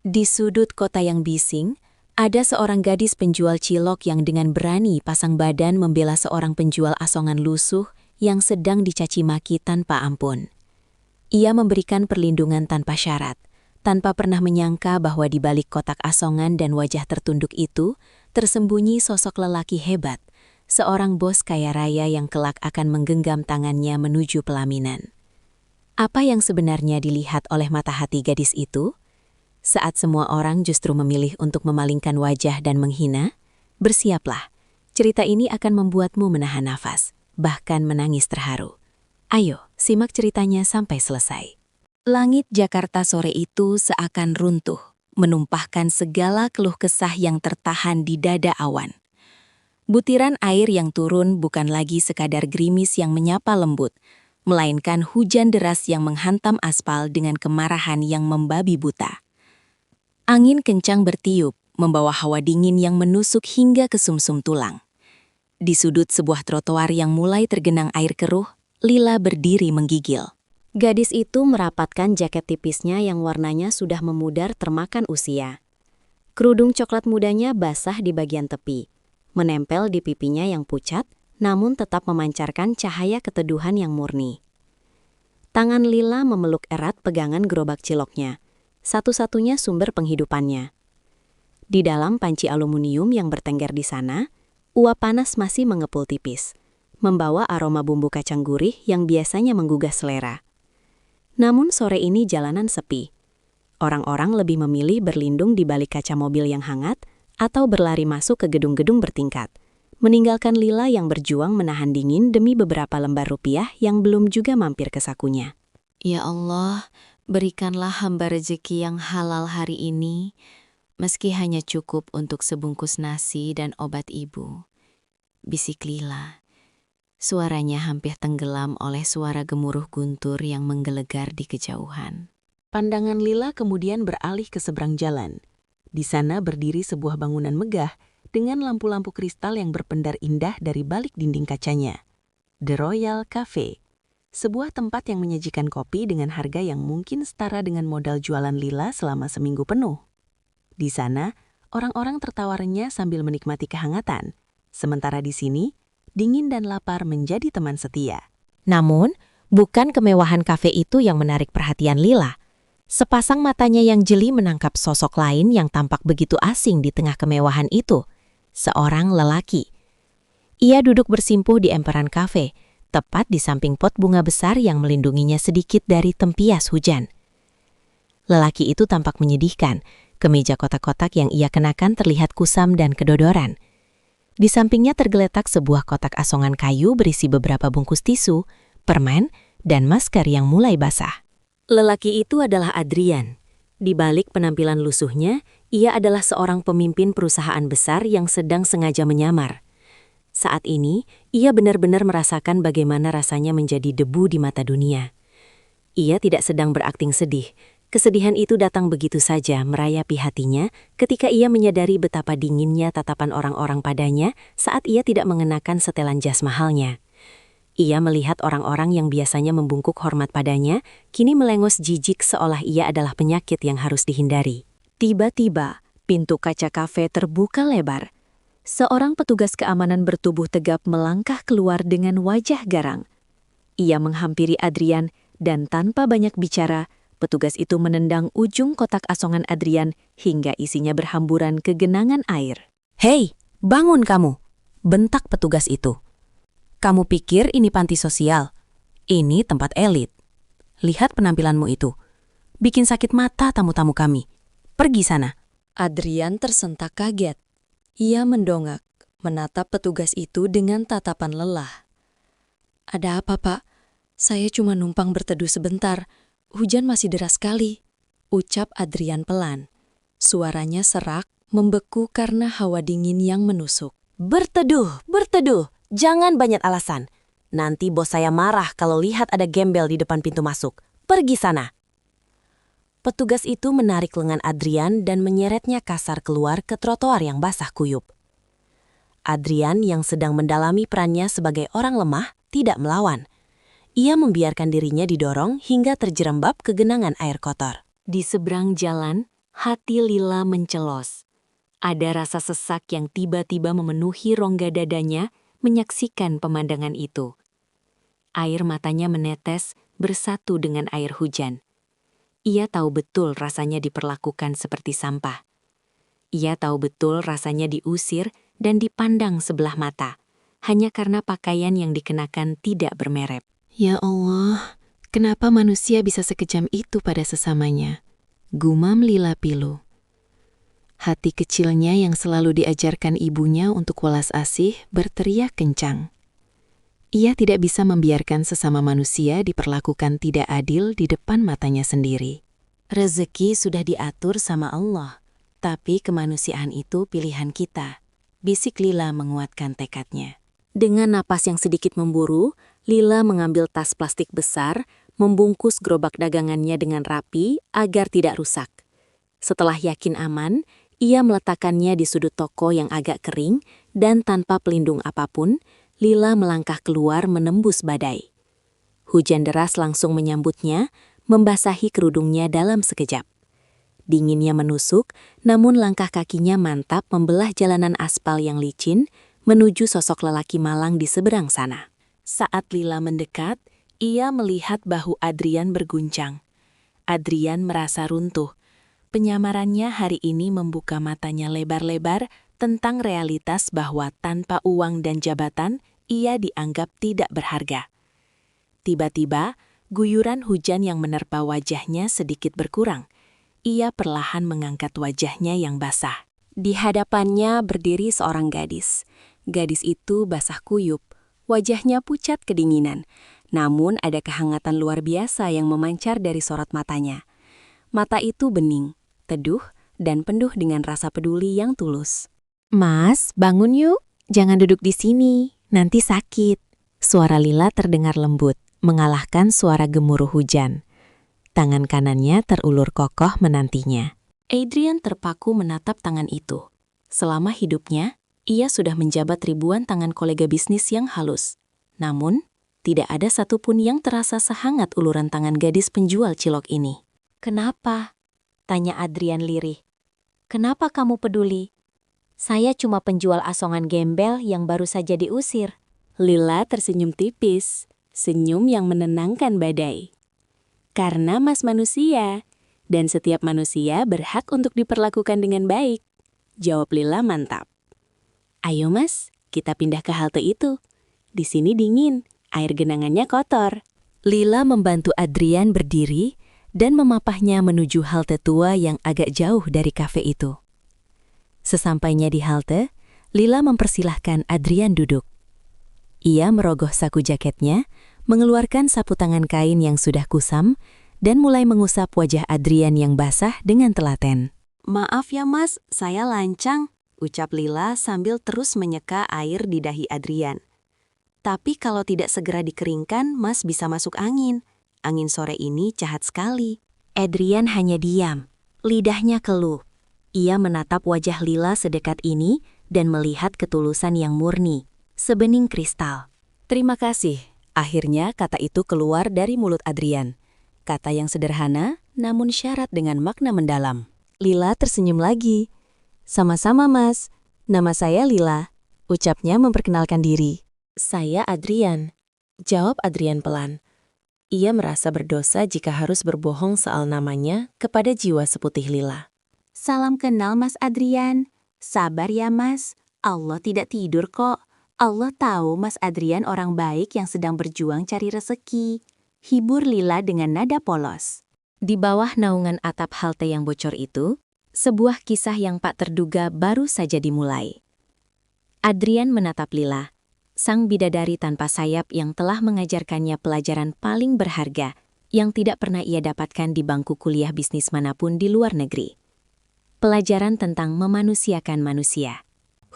Di sudut kota yang bising, ada seorang gadis penjual cilok yang dengan berani pasang badan membela seorang penjual asongan lusuh yang sedang dicaci maki tanpa ampun. Ia memberikan perlindungan tanpa syarat, tanpa pernah menyangka bahwa di balik kotak asongan dan wajah tertunduk itu tersembunyi sosok lelaki hebat, seorang bos kaya raya yang kelak akan menggenggam tangannya menuju pelaminan. Apa yang sebenarnya dilihat oleh mata hati gadis itu? Saat semua orang justru memilih untuk memalingkan wajah dan menghina, bersiaplah. Cerita ini akan membuatmu menahan nafas, bahkan menangis terharu. Ayo, simak ceritanya sampai selesai. Langit Jakarta sore itu seakan runtuh, menumpahkan segala keluh kesah yang tertahan di dada awan. Butiran air yang turun bukan lagi sekadar gerimis yang menyapa lembut, melainkan hujan deras yang menghantam aspal dengan kemarahan yang membabi buta. Angin kencang bertiup, membawa hawa dingin yang menusuk hingga ke sumsum tulang. Di sudut sebuah trotoar yang mulai tergenang air keruh, Lila berdiri menggigil. Gadis itu merapatkan jaket tipisnya yang warnanya sudah memudar termakan usia. Kerudung coklat mudanya basah di bagian tepi, menempel di pipinya yang pucat, namun tetap memancarkan cahaya keteduhan yang murni. Tangan Lila memeluk erat pegangan gerobak ciloknya, satu-satunya sumber penghidupannya. Di dalam panci aluminium yang bertengger di sana, uap panas masih mengepul tipis, membawa aroma bumbu kacang gurih yang biasanya menggugah selera. Namun sore ini jalanan sepi. Orang-orang lebih memilih berlindung di balik kaca mobil yang hangat atau berlari masuk ke gedung-gedung bertingkat, meninggalkan Lila yang berjuang menahan dingin demi beberapa lembar rupiah yang belum juga mampir ke sakunya. Ya Allah, berikanlah hamba rezeki yang halal hari ini, meski hanya cukup untuk sebungkus nasi dan obat ibu. Bisik Lila. Suaranya hampir tenggelam oleh suara gemuruh guntur yang menggelegar di kejauhan. Pandangan Lila kemudian beralih ke seberang jalan. Di sana berdiri sebuah bangunan megah dengan lampu-lampu kristal yang berpendar indah dari balik dinding kacanya. The Royal Cafe. Sebuah tempat yang menyajikan kopi dengan harga yang mungkin setara dengan modal jualan Lila selama seminggu penuh. Di sana, orang-orang tertawa renyah sambil menikmati kehangatan. Sementara di sini, dingin dan lapar menjadi teman setia. Namun, bukan kemewahan kafe itu yang menarik perhatian Lila. Sepasang matanya yang jeli menangkap sosok lain yang tampak begitu asing di tengah kemewahan itu. Seorang lelaki. Ia duduk bersimpuh di emperan kafe, tepat di samping pot bunga besar yang melindunginya sedikit dari tempias hujan. Lelaki itu tampak menyedihkan. Kemeja kotak-kotak yang ia kenakan terlihat kusam dan kedodoran. Di sampingnya tergeletak sebuah kotak asongan kayu berisi beberapa bungkus tisu, permen, dan masker yang mulai basah. Lelaki itu adalah Adrian. Di balik penampilan lusuhnya, ia adalah seorang pemimpin perusahaan besar yang sedang sengaja menyamar. Saat ini, ia benar-benar merasakan bagaimana rasanya menjadi debu di mata dunia. Ia tidak sedang berakting sedih. Kesedihan itu datang begitu saja merayapi hatinya ketika ia menyadari betapa dinginnya tatapan orang-orang padanya saat ia tidak mengenakan setelan jas mahalnya. Ia melihat orang-orang yang biasanya membungkuk hormat padanya, kini melengos jijik seolah ia adalah penyakit yang harus dihindari. Tiba-tiba, pintu kaca kafe terbuka lebar. Seorang petugas keamanan bertubuh tegap melangkah keluar dengan wajah garang. Ia menghampiri Adrian dan tanpa banyak bicara, petugas itu menendang ujung kotak asongan Adrian hingga isinya berhamburan ke genangan air. "Hei, bangun kamu!" bentak petugas itu. "Kamu pikir ini panti sosial? Ini tempat elit. Lihat penampilanmu itu. Bikin sakit mata tamu-tamu kami. Pergi sana." Adrian tersentak kaget. Ia mendongak, menatap petugas itu dengan tatapan lelah. "Ada apa, Pak? Saya cuma numpang berteduh sebentar. Hujan masih deras sekali," ucap Adrian pelan. Suaranya serak, membeku karena hawa dingin yang menusuk. Berteduh. Jangan banyak alasan. Nanti bos saya marah kalau lihat ada gembel di depan pintu masuk. Pergi sana." Petugas itu menarik lengan Adrian dan menyeretnya kasar keluar ke trotoar yang basah kuyup. Adrian yang sedang mendalami perannya sebagai orang lemah tidak melawan. Ia membiarkan dirinya didorong hingga terjerembab ke genangan air kotor. Di seberang jalan, Hati Lila mencelos. Ada rasa sesak yang tiba-tiba memenuhi rongga dadanya menyaksikan pemandangan itu. Air matanya menetes bersatu dengan air hujan. Ia tahu betul rasanya diperlakukan seperti sampah. Ia tahu betul rasanya diusir dan dipandang sebelah mata, hanya karena pakaian yang dikenakan tidak bermerek. Ya Allah, kenapa manusia bisa sekejam itu pada sesamanya? Gumam Lila pilu. Hati kecilnya yang selalu diajarkan ibunya untuk welas asih berteriak kencang. Ia tidak bisa membiarkan sesama manusia diperlakukan tidak adil di depan matanya sendiri. Rezeki sudah diatur sama Allah, tapi kemanusiaan itu pilihan kita, bisik Lila menguatkan tekadnya. Dengan napas yang sedikit memburu, Lila mengambil tas plastik besar, membungkus gerobak dagangannya dengan rapi agar tidak rusak. Setelah yakin aman, ia meletakkannya di sudut toko yang agak kering dan tanpa pelindung apapun, Lila melangkah keluar menembus badai. Hujan deras langsung menyambutnya, membasahi kerudungnya dalam sekejap. Dinginnya menusuk, namun langkah kakinya mantap membelah jalanan aspal yang licin menuju sosok lelaki malang di seberang sana. Saat Lila mendekat, ia melihat bahu Adrian berguncang. Adrian merasa runtuh. Penyamarannya hari ini membuka matanya lebar-lebar tentang realitas bahwa tanpa uang dan jabatan, ia dianggap tidak berharga. Tiba-tiba, guyuran hujan yang menerpa wajahnya sedikit berkurang. Ia perlahan mengangkat wajahnya yang basah. Di hadapannya berdiri seorang gadis. Gadis itu basah kuyup, wajahnya pucat kedinginan. Namun ada kehangatan luar biasa yang memancar dari sorot matanya. Mata itu bening, teduh, dan penuh dengan rasa peduli yang tulus. "Mas, bangun yuk. Jangan duduk di sini, nanti sakit." Suara Lila terdengar lembut, mengalahkan suara gemuruh hujan. Tangan kanannya terulur kokoh menantinya. Adrian terpaku menatap tangan itu. Selama hidupnya, ia sudah menjabat ribuan tangan kolega bisnis yang halus. Namun, tidak ada satupun yang terasa sehangat uluran tangan gadis penjual cilok ini. "Kenapa?" tanya Adrian lirih. "Kenapa kamu peduli? Saya cuma penjual asongan gembel yang baru saja diusir." Lila tersenyum tipis, senyum yang menenangkan badai. "Karena Mas manusia, dan setiap manusia berhak untuk diperlakukan dengan baik," jawab Lila mantap. "Ayo Mas, kita pindah ke halte itu. Di sini dingin, air genangannya kotor." Lila membantu Adrian berdiri dan memapahnya menuju halte tua yang agak jauh dari kafe itu. Sesampainya di halte, Lila mempersilahkan Adrian duduk. Ia merogoh saku jaketnya, mengeluarkan sapu tangan kain yang sudah kusam, dan mulai mengusap wajah Adrian yang basah dengan telaten. "Maaf ya Mas, saya lancang," ucap Lila sambil terus menyeka air di dahi Adrian. "Tapi kalau tidak segera dikeringkan, Mas bisa masuk angin. Angin sore ini jahat sekali." Adrian hanya diam, lidahnya keluh. Ia menatap wajah Lila sedekat ini dan melihat ketulusan yang murni, sebening kristal. "Terima kasih." Akhirnya kata itu keluar dari mulut Adrian. Kata yang sederhana, namun syarat dengan makna mendalam. Lila tersenyum lagi. "Sama-sama Mas, nama saya Lila," ucapnya memperkenalkan diri. "Saya Adrian," jawab Adrian pelan. Ia merasa berdosa jika harus berbohong soal namanya kepada jiwa seputih Lila. "Salam kenal Mas Adrian. Sabar ya Mas, Allah tidak tidur kok. Allah tahu Mas Adrian orang baik yang sedang berjuang cari rezeki," hibur Lila dengan nada polos. Di bawah naungan atap halte yang bocor itu, sebuah kisah yang tak terduga baru saja dimulai. Adrian menatap Lila, sang bidadari tanpa sayap yang telah mengajarkannya pelajaran paling berharga yang tidak pernah ia dapatkan di bangku kuliah bisnis manapun di luar negeri. Pelajaran tentang memanusiakan manusia.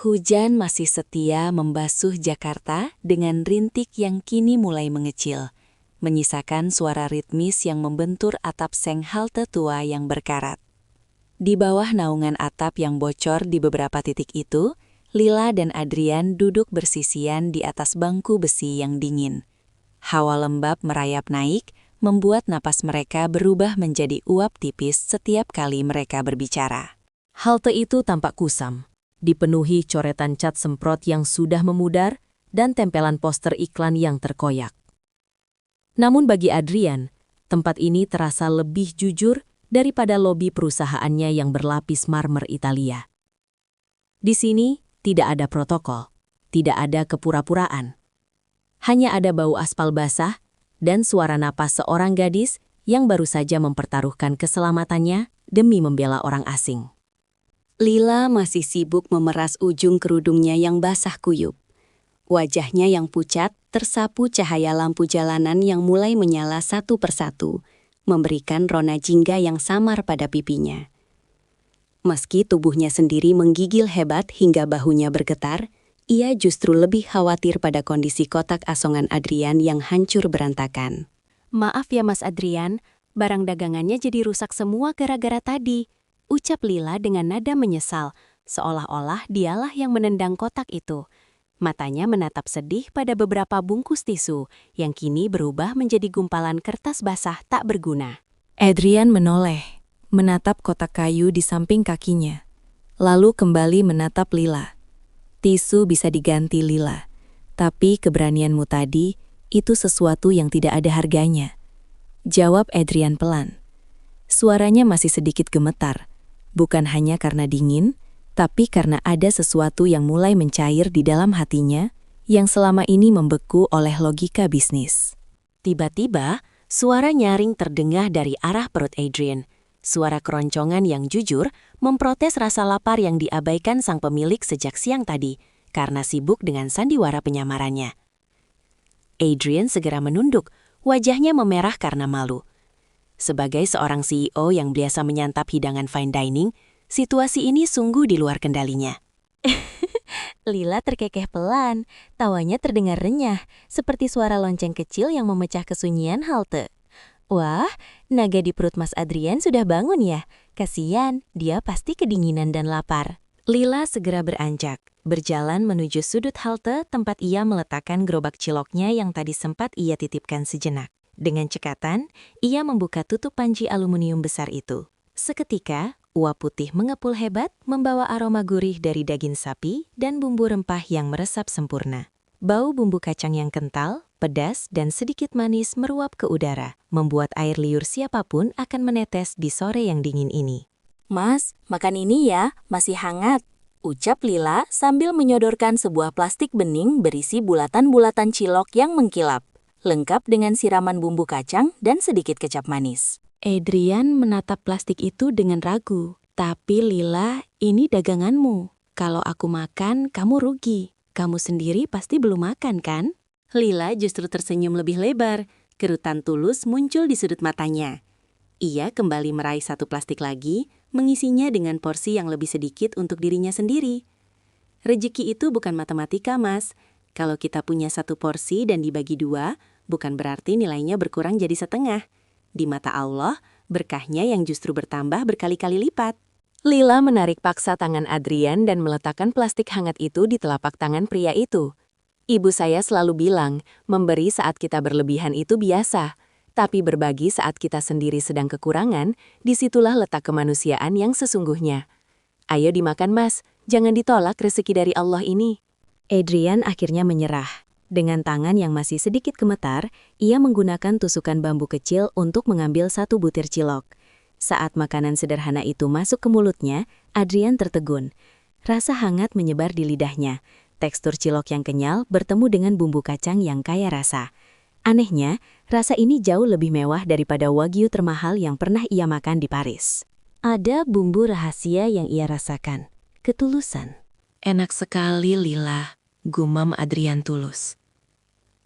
Hujan masih setia membasuh Jakarta dengan rintik yang kini mulai mengecil, menyisakan suara ritmis yang membentur atap seng halte tua yang berkarat. Di bawah naungan atap yang bocor di beberapa titik itu, Lila dan Adrian duduk bersisian di atas bangku besi yang dingin. Hawa lembab merayap naik, membuat napas mereka berubah menjadi uap tipis setiap kali mereka berbicara. Halte itu tampak kusam, dipenuhi coretan cat semprot yang sudah memudar dan tempelan poster iklan yang terkoyak. Namun bagi Adrian, tempat ini terasa lebih jujur daripada lobi perusahaannya yang berlapis marmer Italia. Di sini tidak ada protokol, tidak ada kepura-puraan. Hanya ada bau aspal basah dan suara napas seorang gadis yang baru saja mempertaruhkan keselamatannya demi membela orang asing. Lila masih sibuk memeras ujung kerudungnya yang basah kuyup. Wajahnya yang pucat tersapu cahaya lampu jalanan yang mulai menyala satu persatu, memberikan rona jingga yang samar pada pipinya. Meski tubuhnya sendiri menggigil hebat hingga bahunya bergetar, ia justru lebih khawatir pada kondisi kotak asongan Adrian yang hancur berantakan. "Maaf ya Mas Adrian, barang dagangannya jadi rusak semua gara-gara tadi," ucap Lila dengan nada menyesal, seolah-olah dialah yang menendang kotak itu. Matanya menatap sedih pada beberapa bungkus tisu yang kini berubah menjadi gumpalan kertas basah tak berguna. Adrian menoleh, menatap kotak kayu di samping kakinya, lalu kembali menatap Lila. "Tisu bisa diganti, Lila, tapi keberanianmu tadi itu sesuatu yang tidak ada harganya," jawab Adrian pelan. Suaranya masih sedikit gemetar, bukan hanya karena dingin, tapi karena ada sesuatu yang mulai mencair di dalam hatinya yang selama ini membeku oleh logika bisnis. Tiba-tiba, suara nyaring terdengar dari arah perut Adrian. Suara keroncongan yang jujur memprotes rasa lapar yang diabaikan sang pemilik sejak siang tadi karena sibuk dengan sandiwara penyamarannya. Adrian segera menunduk, wajahnya memerah karena malu. Sebagai seorang CEO yang biasa menyantap hidangan fine dining, situasi ini sungguh di luar kendalinya. Lila terkekeh pelan, tawanya terdengar renyah, seperti suara lonceng kecil yang memecah kesunyian halte. "Wah, naga di perut Mas Adrian sudah bangun ya? Kasian, dia pasti kedinginan dan lapar." Lila segera beranjak, berjalan menuju sudut halte tempat ia meletakkan gerobak ciloknya yang tadi sempat ia titipkan sejenak. Dengan cekatan, ia membuka tutup panci aluminium besar itu. Seketika, uap putih mengepul hebat membawa aroma gurih dari daging sapi dan bumbu rempah yang meresap sempurna. Bau bumbu kacang yang kental, pedas, dan sedikit manis meruap ke udara, membuat air liur siapapun akan menetes di sore yang dingin ini. "Mas, makan ini ya, masih hangat," ucap Lila sambil menyodorkan sebuah plastik bening berisi bulatan-bulatan cilok yang mengkilap, lengkap dengan siraman bumbu kacang dan sedikit kecap manis. Adrian menatap plastik itu dengan ragu. "Tapi Lila, ini daganganmu. Kalau aku makan, kamu rugi. Kamu sendiri pasti belum makan, kan?" Lila justru tersenyum lebih lebar. Kerutan tulus muncul di sudut matanya. Ia kembali meraih satu plastik lagi, mengisinya dengan porsi yang lebih sedikit untuk dirinya sendiri. Rezeki itu bukan matematika, Mas. Kalau kita punya satu porsi dan dibagi dua, bukan berarti nilainya berkurang jadi setengah. Di mata Allah, berkahnya yang justru bertambah berkali-kali lipat. Lila menarik paksa tangan Adrian dan meletakkan plastik hangat itu di telapak tangan pria itu. "Ibu saya selalu bilang, memberi saat kita berlebihan itu biasa, tapi berbagi saat kita sendiri sedang kekurangan, disitulah letak kemanusiaan yang sesungguhnya. Ayo dimakan, Mas, jangan ditolak rezeki dari Allah ini." Adrian akhirnya menyerah. Dengan tangan yang masih sedikit gemetar, ia menggunakan tusukan bambu kecil untuk mengambil satu butir cilok. Saat makanan sederhana itu masuk ke mulutnya, Adrian tertegun. Rasa hangat menyebar di lidahnya. Tekstur cilok yang kenyal bertemu dengan bumbu kacang yang kaya rasa. Anehnya, rasa ini jauh lebih mewah daripada wagyu termahal yang pernah ia makan di Paris. Ada bumbu rahasia yang ia rasakan. Ketulusan. "Enak sekali, Lila," gumam Adrian tulus.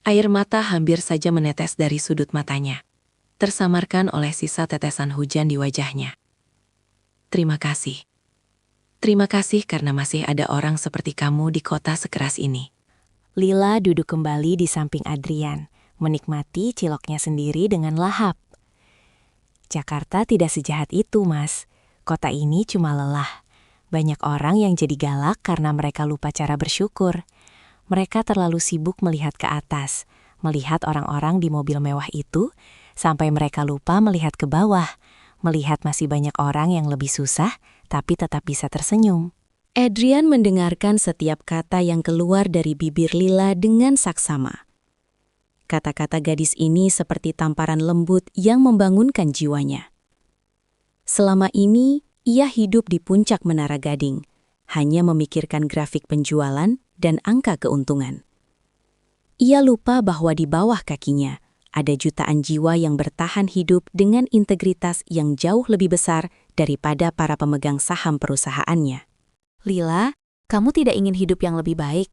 Air mata hampir saja menetes dari sudut matanya, tersamarkan oleh sisa tetesan hujan di wajahnya. "Terima kasih. Terima kasih karena masih ada orang seperti kamu di kota sekeras ini." Lila duduk kembali di samping Adrian, menikmati ciloknya sendiri dengan lahap. "Jakarta tidak sejahat itu, Mas. Kota ini cuma lelah. Banyak orang yang jadi galak karena mereka lupa cara bersyukur. Mereka terlalu sibuk melihat ke atas, melihat orang-orang di mobil mewah itu, sampai mereka lupa melihat ke bawah, melihat masih banyak orang yang lebih susah, tapi tetap bisa tersenyum. Adrian mendengarkan setiap kata yang keluar dari bibir Lila dengan saksama. Kata-kata gadis ini seperti tamparan lembut yang membangunkan jiwanya. Selama ini, ia hidup di puncak Menara Gading, hanya memikirkan grafik penjualan dan angka keuntungan. Ia lupa bahwa di bawah kakinya ada jutaan jiwa yang bertahan hidup dengan integritas yang jauh lebih besar daripada para pemegang saham perusahaannya. Lila, kamu tidak ingin hidup yang lebih baik?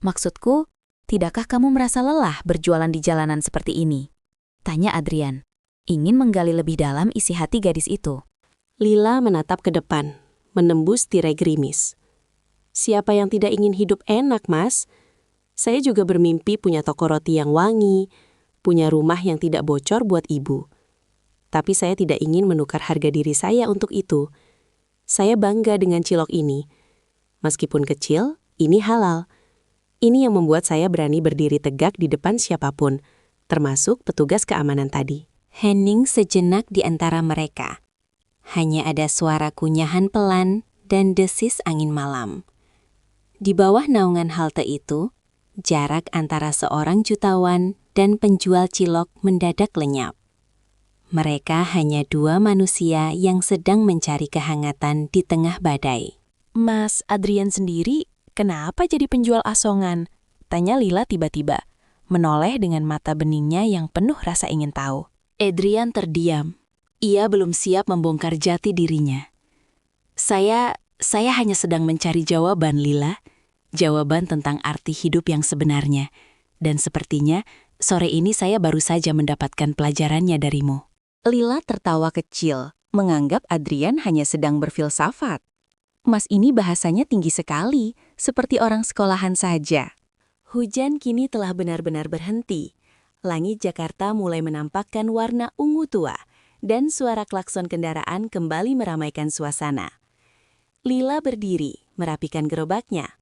Maksudku, tidakkah kamu merasa lelah berjualan di jalanan seperti ini? Tanya Adrian, ingin menggali lebih dalam isi hati gadis itu. Lila menatap ke depan, menembus tirai gerimis. Siapa yang tidak ingin hidup enak, Mas? Saya juga bermimpi punya toko roti yang wangi, punya rumah yang tidak bocor buat ibu. Tapi saya tidak ingin menukar harga diri saya untuk itu. Saya bangga dengan cilok ini. Meskipun kecil, ini halal. Ini yang membuat saya berani berdiri tegak di depan siapapun, termasuk petugas keamanan tadi. Hening sejenak di antara mereka. Hanya ada suara kunyahan pelan dan desis angin malam. Di bawah naungan halte itu, jarak antara seorang jutawan dan penjual cilok mendadak lenyap. Mereka hanya dua manusia yang sedang mencari kehangatan di tengah badai. Mas Adrian sendiri, kenapa jadi penjual asongan? Tanya Lila tiba-tiba, menoleh dengan mata beningnya yang penuh rasa ingin tahu. Adrian terdiam. Ia belum siap membongkar jati dirinya. Saya hanya sedang mencari jawaban, Lila. Jawaban tentang arti hidup yang sebenarnya. Dan sepertinya, sore ini saya baru saja mendapatkan pelajarannya darimu. Lila tertawa kecil, menganggap Adrian hanya sedang berfilsafat. Mas ini bahasanya tinggi sekali, seperti orang sekolahan saja. Hujan kini telah benar-benar berhenti. Langit Jakarta mulai menampakkan warna ungu tua, dan suara klakson kendaraan kembali meramaikan suasana. Lila berdiri, merapikan gerobaknya.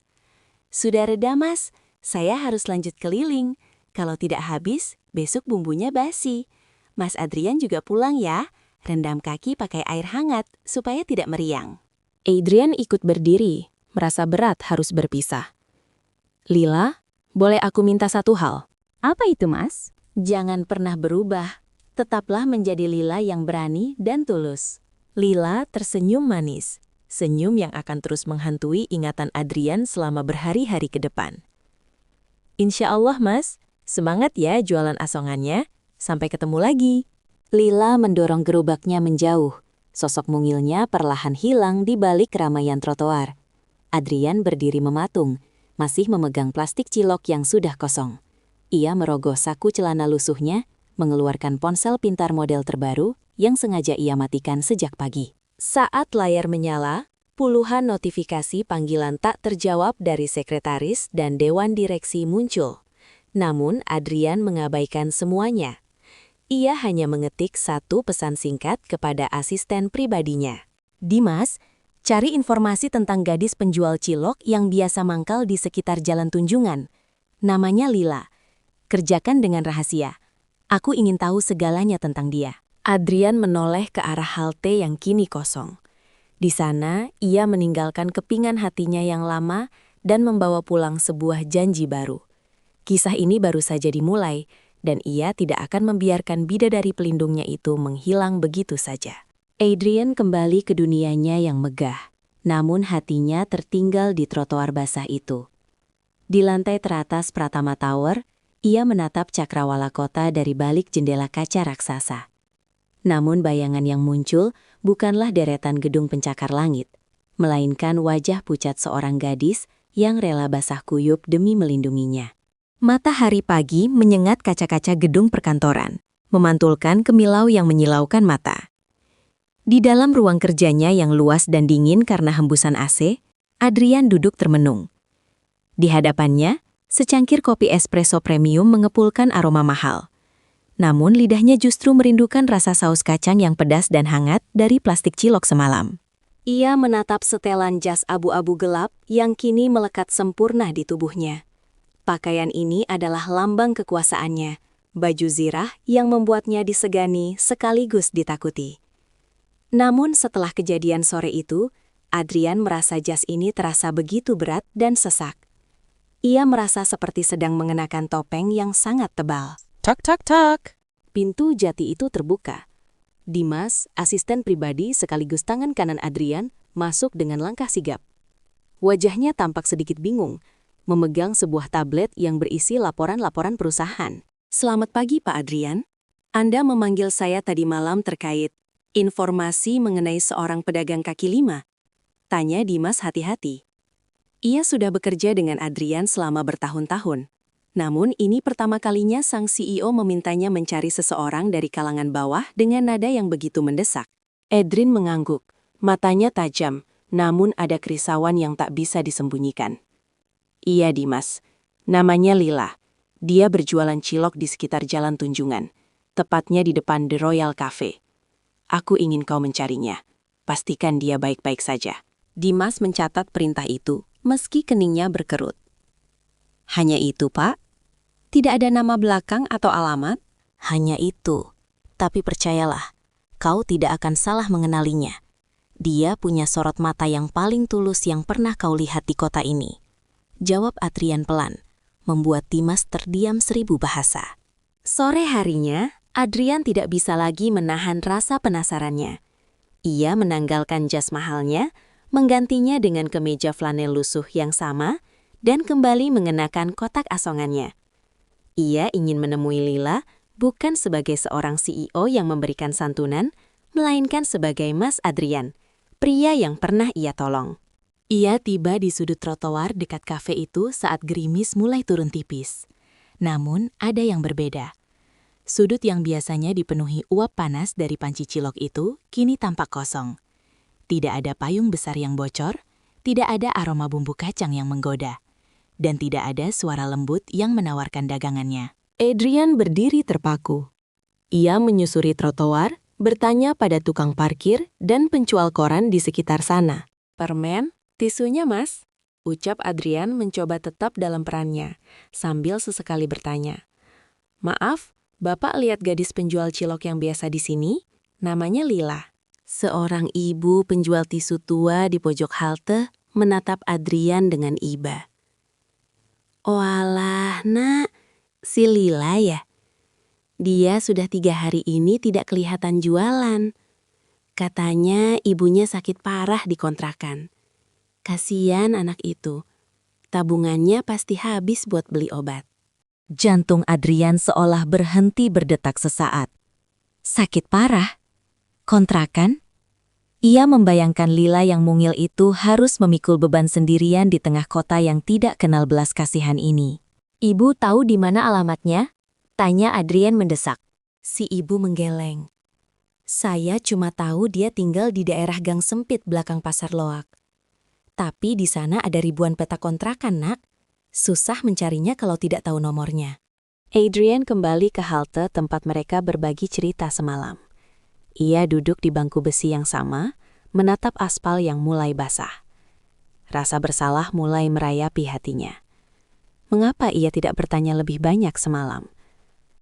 Sudah reda, Mas. Saya harus lanjut keliling. Kalau tidak habis, besok bumbunya basi. Mas Adrian juga pulang ya. Rendam kaki pakai air hangat supaya tidak meriang. Adrian ikut berdiri, merasa berat harus berpisah. Lila, boleh aku minta satu hal? Apa itu, Mas? Jangan pernah berubah. Tetaplah menjadi Lila yang berani dan tulus. Lila tersenyum manis. Senyum yang akan terus menghantui ingatan Adrian selama berhari-hari ke depan. Insya Allah, Mas. Semangat ya jualan asongannya. Sampai ketemu lagi. Lila mendorong gerobaknya menjauh. Sosok mungilnya perlahan hilang di balik keramaian trotoar. Adrian berdiri mematung, masih memegang plastik cilok yang sudah kosong. Ia merogoh saku celana lusuhnya, mengeluarkan ponsel pintar model terbaru yang sengaja ia matikan sejak pagi. Saat layar menyala, puluhan notifikasi panggilan tak terjawab dari sekretaris dan dewan direksi muncul. Namun Adrian mengabaikan semuanya. Ia hanya mengetik satu pesan singkat kepada asisten pribadinya. Dimas, cari informasi tentang gadis penjual cilok yang biasa mangkal di sekitar Jalan Tunjungan. Namanya Lila. Kerjakan dengan rahasia. Aku ingin tahu segalanya tentang dia. Adrian menoleh ke arah halte yang kini kosong. Di sana, ia meninggalkan kepingan hatinya yang lama dan membawa pulang sebuah janji baru. Kisah ini baru saja dimulai, dan ia tidak akan membiarkan bidadari pelindungnya itu menghilang begitu saja. Adrian kembali ke dunianya yang megah, namun hatinya tertinggal di trotoar basah itu. Di lantai teratas Pratama Tower, ia menatap cakrawala kota dari balik jendela kaca raksasa. Namun bayangan yang muncul bukanlah deretan gedung pencakar langit, melainkan wajah pucat seorang gadis yang rela basah kuyup demi melindunginya. Matahari pagi menyengat kaca-kaca gedung perkantoran, memantulkan kemilau yang menyilaukan mata. Di dalam ruang kerjanya yang luas dan dingin karena hembusan AC, Adrian duduk termenung. Di hadapannya, secangkir kopi espresso premium mengepulkan aroma mahal. Namun lidahnya justru merindukan rasa saus kacang yang pedas dan hangat dari plastik cilok semalam. Ia menatap setelan jas abu-abu gelap yang kini melekat sempurna di tubuhnya. Pakaian ini adalah lambang kekuasaannya, baju zirah yang membuatnya disegani sekaligus ditakuti. Namun setelah kejadian sore itu, Adrian merasa jas ini terasa begitu berat dan sesak. Ia merasa seperti sedang mengenakan topeng yang sangat tebal. Tak tak tak. Pintu jati itu terbuka. Dimas, asisten pribadi sekaligus tangan kanan Adrian, masuk dengan langkah sigap. Wajahnya tampak sedikit bingung, memegang sebuah tablet yang berisi laporan-laporan perusahaan. "Selamat pagi, Pak Adrian. Anda memanggil saya tadi malam terkait informasi mengenai seorang pedagang kaki lima?" Tanya Dimas hati-hati. Ia sudah bekerja dengan Adrian selama bertahun-tahun. Namun ini pertama kalinya sang CEO memintanya mencari seseorang dari kalangan bawah dengan nada yang begitu mendesak. Adrian mengangguk, matanya tajam, namun ada kerisauan yang tak bisa disembunyikan. "Iya, Dimas. Namanya Lila. Dia berjualan cilok di sekitar Jalan Tunjungan, tepatnya di depan The Royal Cafe. Aku ingin kau mencarinya. Pastikan dia baik-baik saja." Dimas mencatat perintah itu, meski keningnya berkerut. "Hanya itu, Pak? Tidak ada nama belakang atau alamat?" Hanya itu. Tapi percayalah, kau tidak akan salah mengenalinya. Dia punya sorot mata yang paling tulus yang pernah kau lihat di kota ini. Jawab Adrian pelan, membuat Dimas terdiam 1000 bahasa. Sore harinya, Adrian tidak bisa lagi menahan rasa penasarannya. Ia menanggalkan jas mahalnya, menggantinya dengan kemeja flanel lusuh yang sama, dan kembali mengenakan kotak asongannya. Ia ingin menemui Lila bukan sebagai seorang CEO yang memberikan santunan, melainkan sebagai Mas Adrian, pria yang pernah ia tolong. Ia tiba di sudut trotoar dekat kafe itu saat gerimis mulai turun tipis. Namun ada yang berbeda. Sudut yang biasanya dipenuhi uap panas dari panci cilok itu kini tampak kosong. Tidak ada payung besar yang bocor, tidak ada aroma bumbu kacang yang menggoda, dan tidak ada suara lembut yang menawarkan dagangannya. Adrian berdiri terpaku. Ia menyusuri trotoar, bertanya pada tukang parkir dan penjual koran di sekitar sana. "Permen, tisunya, Mas?" ucap Adrian mencoba tetap dalam perannya, sambil sesekali bertanya. "Maaf, Bapak lihat gadis penjual cilok yang biasa di sini? Namanya Lila." Seorang ibu penjual tisu tua di pojok halte menatap Adrian dengan iba. "Oalah, Nak, si Lila ya? Dia sudah 3 hari ini tidak kelihatan jualan. Katanya ibunya sakit parah di kontrakan. Kasian anak itu. Tabungannya pasti habis buat beli obat." Jantung Adrian seolah berhenti berdetak sesaat. Sakit parah? Kontrakan? Ia membayangkan Lila yang mungil itu harus memikul beban sendirian di tengah kota yang tidak kenal belas kasihan ini. "Ibu tahu di mana alamatnya?" tanya Adrian mendesak. Si ibu menggeleng. "Saya cuma tahu dia tinggal di daerah gang sempit belakang Pasar Loak. Tapi di sana ada ribuan peta kontrakan, Nak. Susah mencarinya kalau tidak tahu nomornya." Adrian kembali ke halte tempat mereka berbagi cerita semalam. Ia duduk di bangku besi yang sama, menatap aspal yang mulai basah. Rasa bersalah mulai merayapi hatinya. Mengapa ia tidak bertanya lebih banyak semalam?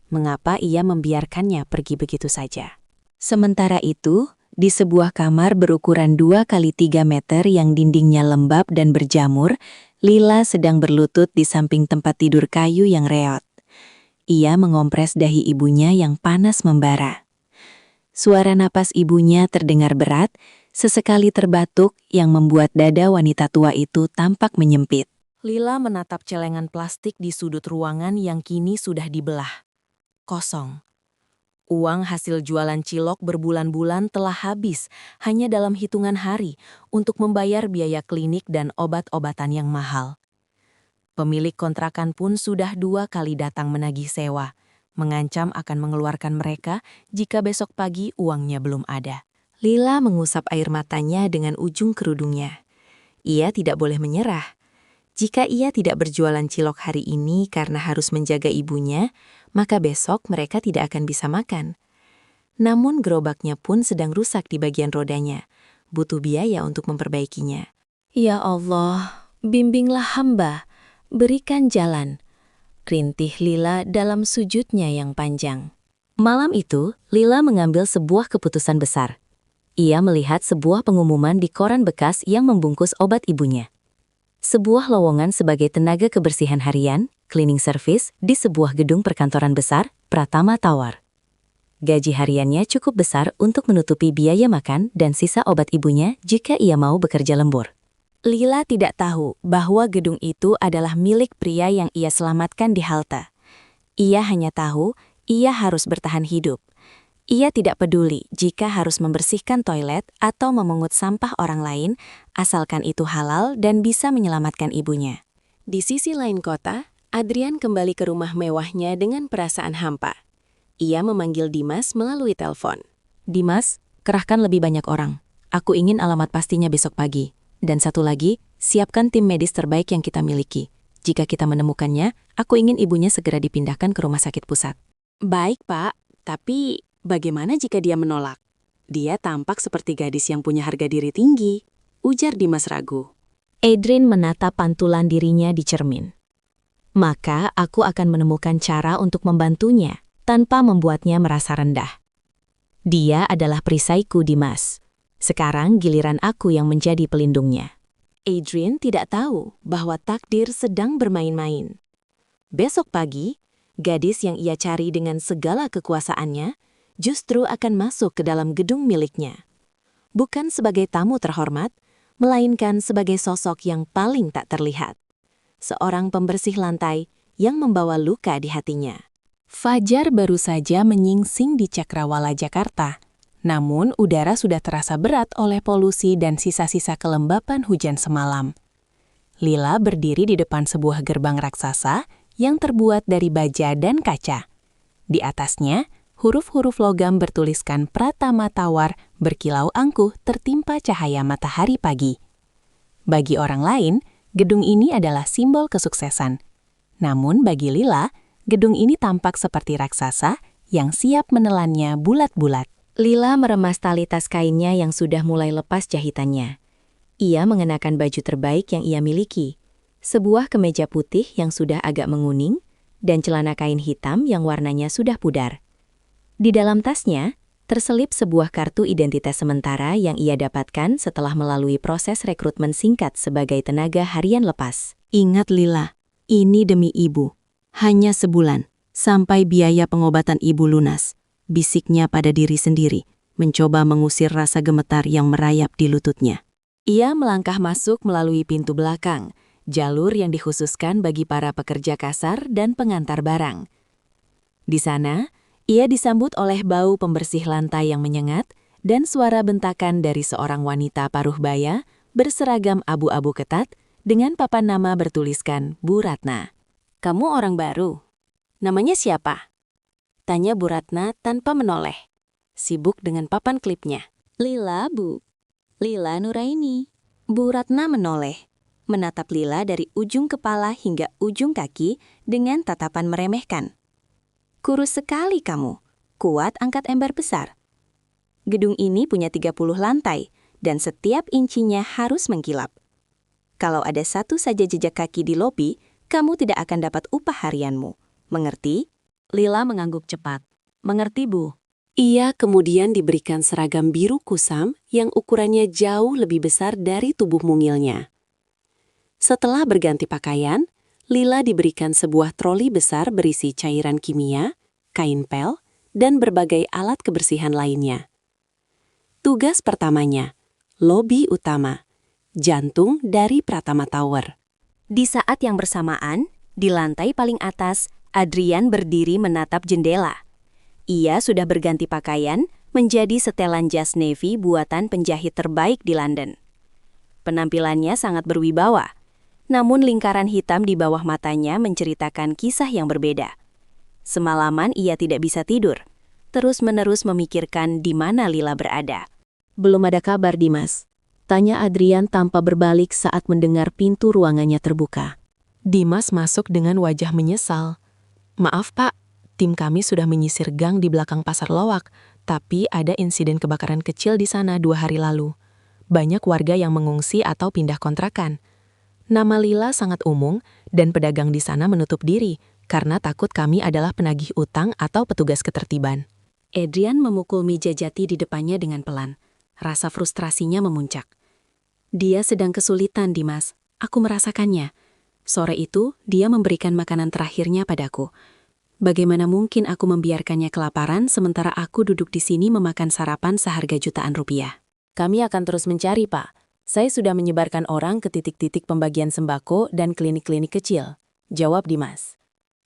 Mengapa ia membiarkannya pergi begitu saja? Sementara itu, di sebuah kamar berukuran 2 kali 3 meter yang dindingnya lembab dan berjamur, Lila sedang berlutut di samping tempat tidur kayu yang reot. Ia mengompres dahi ibunya yang panas membara. Suara napas ibunya terdengar berat, sesekali terbatuk yang membuat dada wanita tua itu tampak menyempit. Lila menatap celengan plastik di sudut ruangan yang kini sudah dibelah. Kosong. Uang hasil jualan cilok berbulan-bulan telah habis hanya dalam hitungan hari untuk membayar biaya klinik dan obat-obatan yang mahal. Pemilik kontrakan pun sudah 2 kali datang menagih sewa, mengancam akan mengeluarkan mereka jika besok pagi uangnya belum ada. Lila mengusap air matanya dengan ujung kerudungnya. Ia tidak boleh menyerah. Jika ia tidak berjualan cilok hari ini karena harus menjaga ibunya, maka besok mereka tidak akan bisa makan. Namun gerobaknya pun sedang rusak di bagian rodanya. Butuh biaya untuk memperbaikinya. "Ya Allah, bimbinglah hamba, berikan jalan. rintih Lila dalam sujudnya yang panjang. Malam itu, Lila mengambil sebuah keputusan besar. Ia melihat sebuah pengumuman di koran bekas yang membungkus obat ibunya. Sebuah lowongan sebagai tenaga kebersihan harian, cleaning service, di sebuah gedung perkantoran besar, Pratama Tower. Gaji hariannya cukup besar untuk menutupi biaya makan dan sisa obat ibunya jika ia mau bekerja lembur. Lila tidak tahu bahwa gedung itu adalah milik pria yang ia selamatkan di halte. Ia hanya tahu ia harus bertahan hidup. Ia tidak peduli jika harus membersihkan toilet atau memungut sampah orang lain, asalkan itu halal dan bisa menyelamatkan ibunya. Di sisi lain kota, Adrian kembali ke rumah mewahnya dengan perasaan hampa. Ia memanggil Dimas melalui telepon. Dimas, kerahkan lebih banyak orang. Aku ingin alamat pastinya besok pagi. Dan satu lagi, siapkan tim medis terbaik yang kita miliki. Jika kita menemukannya, aku ingin ibunya segera dipindahkan ke rumah sakit pusat. Baik, Pak. Tapi bagaimana jika dia menolak? Dia tampak seperti gadis yang punya harga diri tinggi, ujar Dimas ragu. Adrian menatap pantulan dirinya di cermin. Maka aku akan menemukan cara untuk membantunya tanpa membuatnya merasa rendah. Dia adalah perisaiku, Dimas. Sekarang giliran aku yang menjadi pelindungnya. Adrian tidak tahu bahwa takdir sedang bermain-main. Besok pagi, gadis yang ia cari dengan segala kekuasaannya justru akan masuk ke dalam gedung miliknya. Bukan sebagai tamu terhormat, melainkan sebagai sosok yang paling tak terlihat. Seorang pembersih lantai yang membawa luka di hatinya. Fajar baru saja menyingsing di Cakrawala, Jakarta. Namun, udara sudah terasa berat oleh polusi dan sisa-sisa kelembapan hujan semalam. Lila berdiri di depan sebuah gerbang raksasa yang terbuat dari baja dan kaca. Di atasnya, huruf-huruf logam bertuliskan Pratama Tower berkilau angkuh tertimpa cahaya matahari pagi. Bagi orang lain, gedung ini adalah simbol kesuksesan. Namun bagi Lila, gedung ini tampak seperti raksasa yang siap menelannya bulat-bulat. Lila meremas tali tas kainnya yang sudah mulai lepas jahitannya. Ia mengenakan baju terbaik yang ia miliki, sebuah kemeja putih yang sudah agak menguning, dan celana kain hitam yang warnanya sudah pudar. Di dalam tasnya, terselip sebuah kartu identitas sementara yang ia dapatkan setelah melalui proses rekrutmen singkat sebagai tenaga harian lepas. Ingat Lila, ini demi ibu. Hanya sebulan, sampai biaya pengobatan ibu lunas. Bisiknya pada diri sendiri, mencoba mengusir rasa gemetar yang merayap di lututnya. Ia melangkah masuk melalui pintu belakang, jalur yang dikhususkan bagi para pekerja kasar dan pengantar barang. Di sana, ia disambut oleh bau pembersih lantai yang menyengat dan suara bentakan dari seorang wanita paruh baya berseragam abu-abu ketat dengan papan nama bertuliskan Bu Ratna. Kamu orang baru? Namanya siapa? Tanya Bu Ratna tanpa menoleh, sibuk dengan papan klipnya. Lila, Bu. Lila Nuraini. Bu Ratna menoleh, menatap Lila dari ujung kepala hingga ujung kaki dengan tatapan meremehkan. Kurus sekali kamu, kuat angkat ember besar. Gedung ini punya 30 lantai, dan setiap incinya harus mengkilap. Kalau ada satu saja jejak kaki di lobi, kamu tidak akan dapat upah harianmu. Mengerti? Lila mengangguk cepat. Mengerti, Bu. Ia kemudian diberikan seragam biru kusam yang ukurannya jauh lebih besar dari tubuh mungilnya. Setelah berganti pakaian, Lila diberikan sebuah troli besar berisi cairan kimia, kain pel, dan berbagai alat kebersihan lainnya. Tugas pertamanya, lobi utama, jantung dari Pratama Tower. Di saat yang bersamaan, di lantai paling atas, Adrian berdiri menatap jendela. Ia sudah berganti pakaian menjadi setelan jas navy buatan penjahit terbaik di London. Penampilannya sangat berwibawa, namun lingkaran hitam di bawah matanya menceritakan kisah yang berbeda. Semalaman ia tidak bisa tidur, terus-menerus memikirkan di mana Lila berada. Belum ada kabar, Dimas. Tanya Adrian tanpa berbalik saat mendengar pintu ruangannya terbuka. Dimas masuk dengan wajah menyesal. Maaf Pak, tim kami sudah menyisir gang di belakang Pasar Lowak, tapi ada insiden kebakaran kecil di sana 2 hari lalu. Banyak warga yang mengungsi atau pindah kontrakan. Nama Lila sangat umum dan pedagang di sana menutup diri, karena takut kami adalah penagih utang atau petugas ketertiban. Adrian memukul meja jati di depannya dengan pelan. Rasa frustrasinya memuncak. Dia sedang kesulitan, Dimas. Aku merasakannya. Sore itu, dia memberikan makanan terakhirnya padaku. Bagaimana mungkin aku membiarkannya kelaparan sementara aku duduk di sini memakan sarapan seharga jutaan rupiah? Kami akan terus mencari, Pak. Saya sudah menyebarkan orang ke titik-titik pembagian sembako dan klinik-klinik kecil. Jawab Dimas.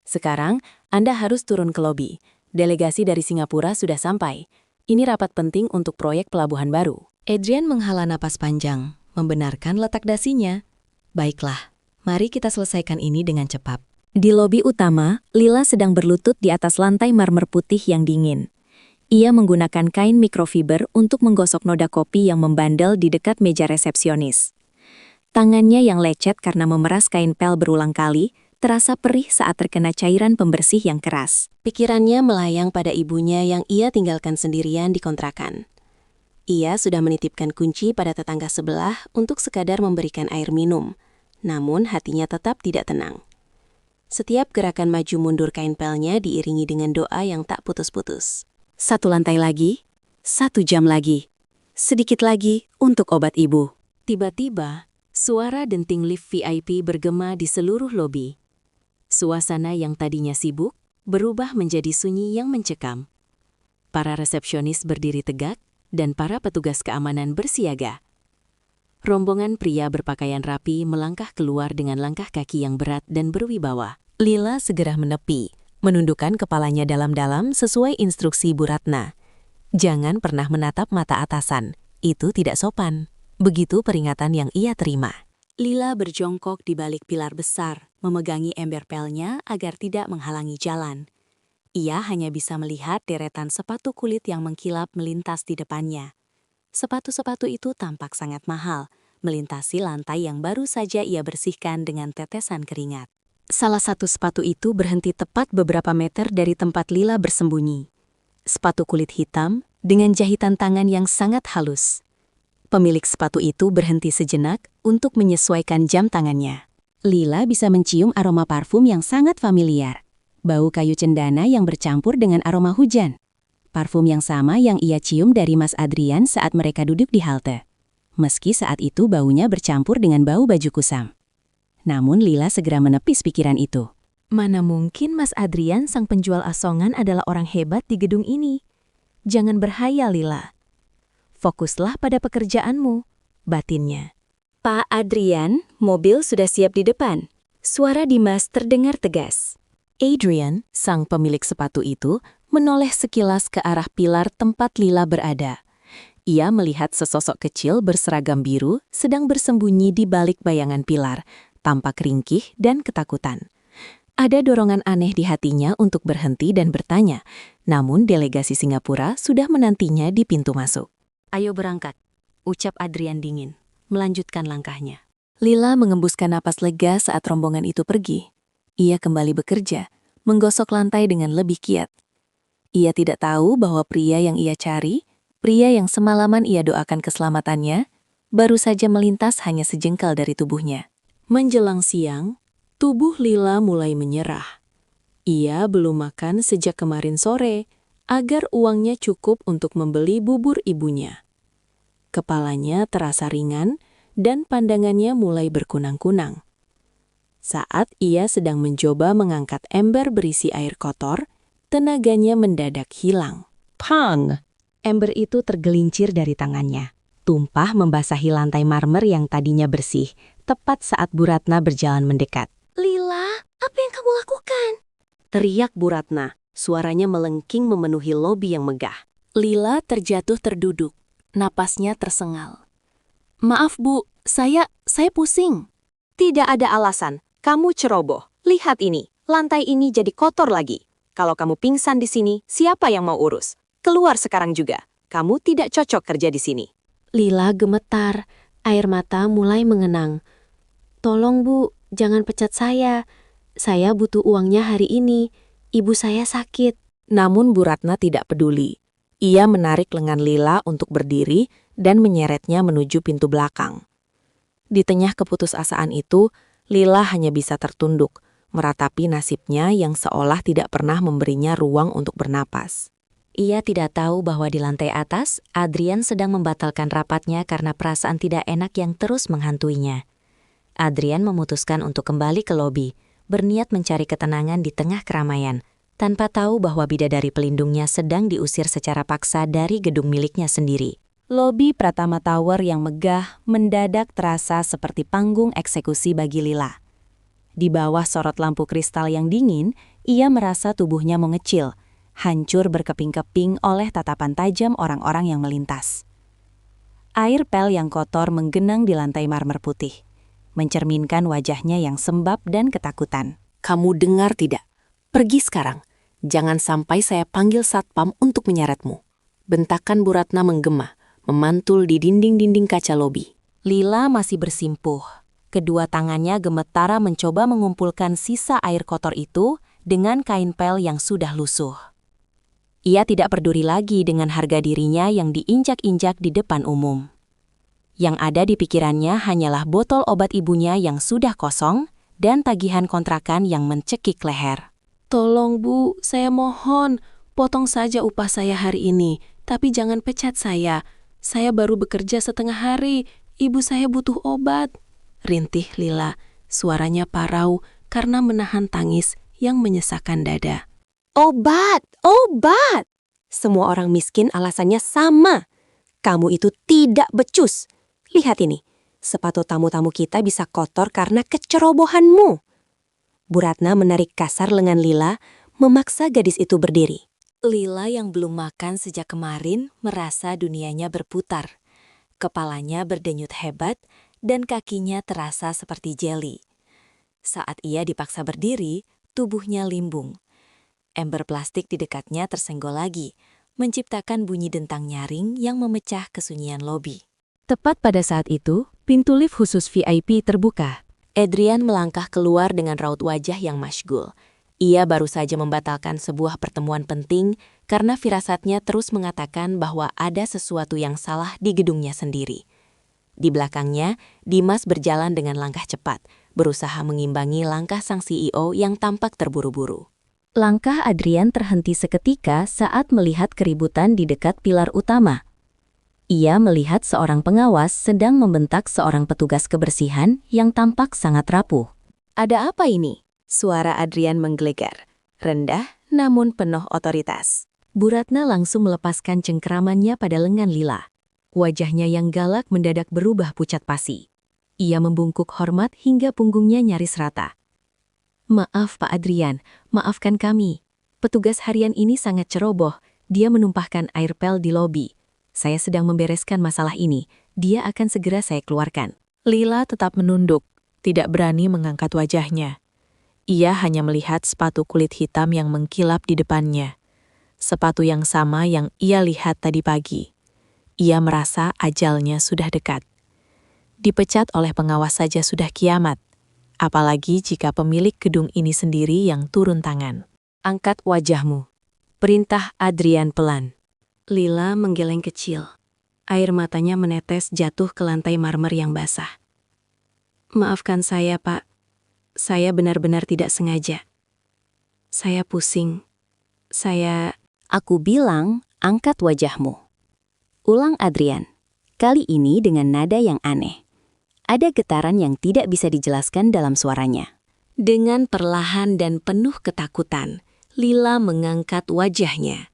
Sekarang, Anda harus turun ke lobi. Delegasi dari Singapura sudah sampai. Ini rapat penting untuk proyek pelabuhan baru. Adrian menghela napas panjang, membenarkan letak dasinya. Baiklah, mari kita selesaikan ini dengan cepat. Di lobi utama, Lila sedang berlutut di atas lantai marmer putih yang dingin. Ia menggunakan kain mikrofiber untuk menggosok noda kopi yang membandel di dekat meja resepsionis. Tangannya yang lecet karena memeras kain pel berulang kali, terasa perih saat terkena cairan pembersih yang keras. Pikirannya melayang pada ibunya yang ia tinggalkan sendirian di kontrakan. Ia sudah menitipkan kunci pada tetangga sebelah untuk sekadar memberikan air minum, namun hatinya tetap tidak tenang. Setiap gerakan maju mundur kain pelnya diiringi dengan doa yang tak putus-putus. 1 lantai lagi, 1 jam lagi, sedikit lagi untuk obat ibu. Tiba-tiba, suara denting lift VIP bergema di seluruh lobi. Suasana yang tadinya sibuk berubah menjadi sunyi yang mencekam. Para resepsionis berdiri tegak dan para petugas keamanan bersiaga. Rombongan pria berpakaian rapi melangkah keluar dengan langkah kaki yang berat dan berwibawa. Lila segera menepi, menundukkan kepalanya dalam-dalam sesuai instruksi Bu Ratna. Jangan pernah menatap mata atasan, itu tidak sopan. Begitu peringatan yang ia terima. Lila berjongkok di balik pilar besar, memegangi ember pelnya agar tidak menghalangi jalan. Ia hanya bisa melihat deretan sepatu kulit yang mengkilap melintas di depannya. Sepatu-sepatu itu tampak sangat mahal, melintasi lantai yang baru saja ia bersihkan dengan tetesan keringat. Salah satu sepatu itu berhenti tepat beberapa meter dari tempat Lila bersembunyi. Sepatu kulit hitam dengan jahitan tangan yang sangat halus. Pemilik sepatu itu berhenti sejenak untuk menyesuaikan jam tangannya. Lila bisa mencium aroma parfum yang sangat familiar. Bau kayu cendana yang bercampur dengan aroma hujan. Parfum yang sama yang ia cium dari Mas Adrian saat mereka duduk di halte. Meski saat itu baunya bercampur dengan bau baju kusam. Namun Lila segera menepis pikiran itu. Mana mungkin Mas Adrian sang penjual asongan adalah orang hebat di gedung ini? Jangan berhayal, Lila. Fokuslah pada pekerjaanmu, batinnya. Pak Adrian, mobil sudah siap di depan. Suara Dimas terdengar tegas. Adrian, sang pemilik sepatu itu, menoleh sekilas ke arah pilar tempat Lila berada. Ia melihat sesosok kecil berseragam biru sedang bersembunyi di balik bayangan pilar, tampak ringkih dan ketakutan. Ada dorongan aneh di hatinya untuk berhenti dan bertanya, namun delegasi Singapura sudah menantinya di pintu masuk. Ayo berangkat, ucap Adrian dingin, melanjutkan langkahnya. Lila mengembuskan napas lega saat rombongan itu pergi. Ia kembali bekerja, menggosok lantai dengan lebih giat. Ia tidak tahu bahwa pria yang ia cari, pria yang semalaman ia doakan keselamatannya, baru saja melintas hanya sejengkal dari tubuhnya. Menjelang siang, tubuh Lila mulai menyerah. Ia belum makan sejak kemarin sore, agar uangnya cukup untuk membeli bubur ibunya. Kepalanya terasa ringan dan pandangannya mulai berkunang-kunang. Saat ia sedang mencoba mengangkat ember berisi air kotor, tenaganya mendadak hilang. Pang! Ember itu tergelincir dari tangannya. Tumpah membasahi lantai marmer yang tadinya bersih, tepat saat Bu Ratna berjalan mendekat. Lila, apa yang kamu lakukan? Teriak Bu Ratna. Suaranya melengking memenuhi lobi yang megah. Lila terjatuh terduduk. Napasnya tersengal. Maaf Bu, saya pusing. Tidak ada alasan. Kamu ceroboh. Lihat ini. Lantai ini jadi kotor lagi. Kalau kamu pingsan di sini, siapa yang mau urus? Keluar sekarang juga. Kamu tidak cocok kerja di sini. Lila gemetar. Air mata mulai mengenang. Tolong Bu, jangan pecat saya. Saya butuh uangnya hari ini. Ibu saya sakit. Namun Bu Ratna tidak peduli. Ia menarik lengan Lila untuk berdiri dan menyeretnya menuju pintu belakang. Di tengah keputusasaan itu, Lila hanya bisa tertunduk, meratapi nasibnya yang seolah tidak pernah memberinya ruang untuk bernapas. Ia tidak tahu bahwa di lantai atas, Adrian sedang membatalkan rapatnya karena perasaan tidak enak yang terus menghantuinya. Adrian memutuskan untuk kembali ke lobi, berniat mencari ketenangan di tengah keramaian, tanpa tahu bahwa bidadari pelindungnya sedang diusir secara paksa dari gedung miliknya sendiri. Lobi Pratama Tower yang megah mendadak terasa seperti panggung eksekusi bagi Lila. Di bawah sorot lampu kristal yang dingin, ia merasa tubuhnya mengecil, hancur berkeping-keping oleh tatapan tajam orang-orang yang melintas. Air pel yang kotor menggenang di lantai marmer putih, mencerminkan wajahnya yang sembab dan ketakutan. Kamu dengar tidak? Pergi sekarang. Jangan sampai saya panggil satpam untuk menyeretmu. Bentakan Bu Ratna menggema, memantul di dinding-dinding kaca lobi. Lila masih bersimpuh. Kedua tangannya gemetara mencoba mengumpulkan sisa air kotor itu dengan kain pel yang sudah lusuh. Ia tidak peduli lagi dengan harga dirinya yang diinjak-injak di depan umum. Yang ada di pikirannya hanyalah botol obat ibunya yang sudah kosong dan tagihan kontrakan yang mencekik leher. Tolong Bu, saya mohon, potong saja upah saya hari ini, tapi jangan pecat saya. Saya baru bekerja setengah hari, ibu saya butuh obat. Rintih Lila, suaranya parau karena menahan tangis yang menyesakkan dada. Obat, obat! Semua orang miskin alasannya sama. Kamu itu tidak becus. Lihat ini, sepatu tamu-tamu kita bisa kotor karena kecerobohanmu. Bu Ratna menarik kasar lengan Lila, memaksa gadis itu berdiri. Lila yang belum makan sejak kemarin merasa dunianya berputar. Kepalanya berdenyut hebat dan kakinya terasa seperti jeli. Saat ia dipaksa berdiri, tubuhnya limbung. Ember plastik di dekatnya tersenggol lagi, menciptakan bunyi dentang nyaring yang memecah kesunyian lobi. Tepat pada saat itu, pintu lift khusus VIP terbuka. Adrian melangkah keluar dengan raut wajah yang masyghul. Ia baru saja membatalkan sebuah pertemuan penting karena firasatnya terus mengatakan bahwa ada sesuatu yang salah di gedungnya sendiri. Di belakangnya, Dimas berjalan dengan langkah cepat, berusaha mengimbangi langkah sang CEO yang tampak terburu-buru. Langkah Adrian terhenti seketika saat melihat keributan di dekat pilar utama. Ia melihat seorang pengawas sedang membentak seorang petugas kebersihan yang tampak sangat rapuh. "Ada apa ini?" Suara Adrian menggelegar, rendah namun penuh otoritas. Bu Ratna langsung melepaskan cengkeramannya pada lengan Lila. Wajahnya yang galak mendadak berubah pucat pasi. Ia membungkuk hormat hingga punggungnya nyaris rata. "Maaf Pak Adrian, maafkan kami. Petugas harian ini sangat ceroboh, dia menumpahkan air pel di lobi. Saya sedang membereskan masalah ini, dia akan segera saya keluarkan." Lila tetap menunduk, tidak berani mengangkat wajahnya. Ia hanya melihat sepatu kulit hitam yang mengkilap di depannya. Sepatu yang sama yang ia lihat tadi pagi. Ia merasa ajalnya sudah dekat. Dipecat oleh pengawas saja sudah kiamat. Apalagi jika pemilik gedung ini sendiri yang turun tangan. "Angkat wajahmu," perintah Adrian pelan. Lila menggeleng kecil. Air matanya menetes jatuh ke lantai marmer yang basah. "Maafkan saya, Pak. Saya benar-benar tidak sengaja. Saya pusing. Aku bilang, angkat wajahmu. Ulang Adrian. Kali ini dengan nada yang aneh. Ada getaran yang tidak bisa dijelaskan dalam suaranya. Dengan perlahan dan penuh ketakutan, Lila mengangkat wajahnya.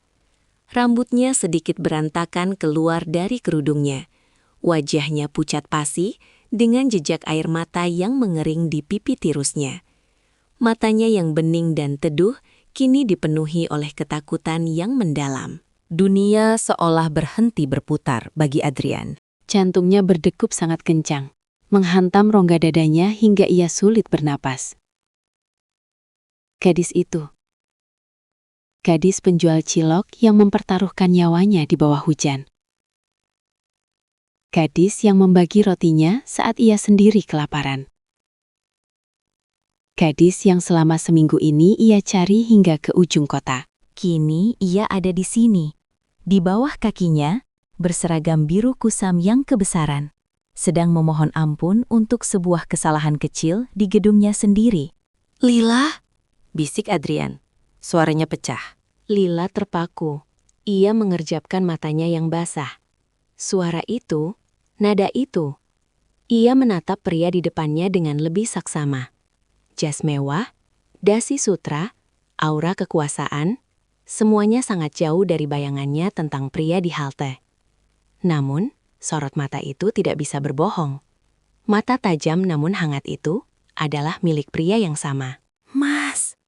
Rambutnya sedikit berantakan keluar dari kerudungnya. Wajahnya pucat pasi dengan jejak air mata yang mengering di pipi tirusnya. Matanya yang bening dan teduh kini dipenuhi oleh ketakutan yang mendalam. Dunia seolah berhenti berputar bagi Adrian. Jantungnya berdegup sangat kencang, menghantam rongga dadanya hingga ia sulit bernapas. Gadis itu. Gadis penjual cilok yang mempertaruhkan nyawanya di bawah hujan. Gadis yang membagi rotinya saat ia sendiri kelaparan. Gadis yang selama seminggu ini ia cari hingga ke ujung kota. Kini ia ada di sini. Di bawah kakinya, berseragam biru kusam yang kebesaran, sedang memohon ampun untuk sebuah kesalahan kecil di gedungnya sendiri. Lila? Bisik Adrian. Suaranya pecah. Lila terpaku. Ia mengerjapkan matanya yang basah. Suara itu, nada itu. Ia menatap pria di depannya dengan lebih saksama. Jas mewah, dasi sutra, aura kekuasaan, semuanya sangat jauh dari bayangannya tentang pria di halte. Namun, sorot mata itu tidak bisa berbohong. Mata tajam namun hangat itu adalah milik pria yang sama. Mas,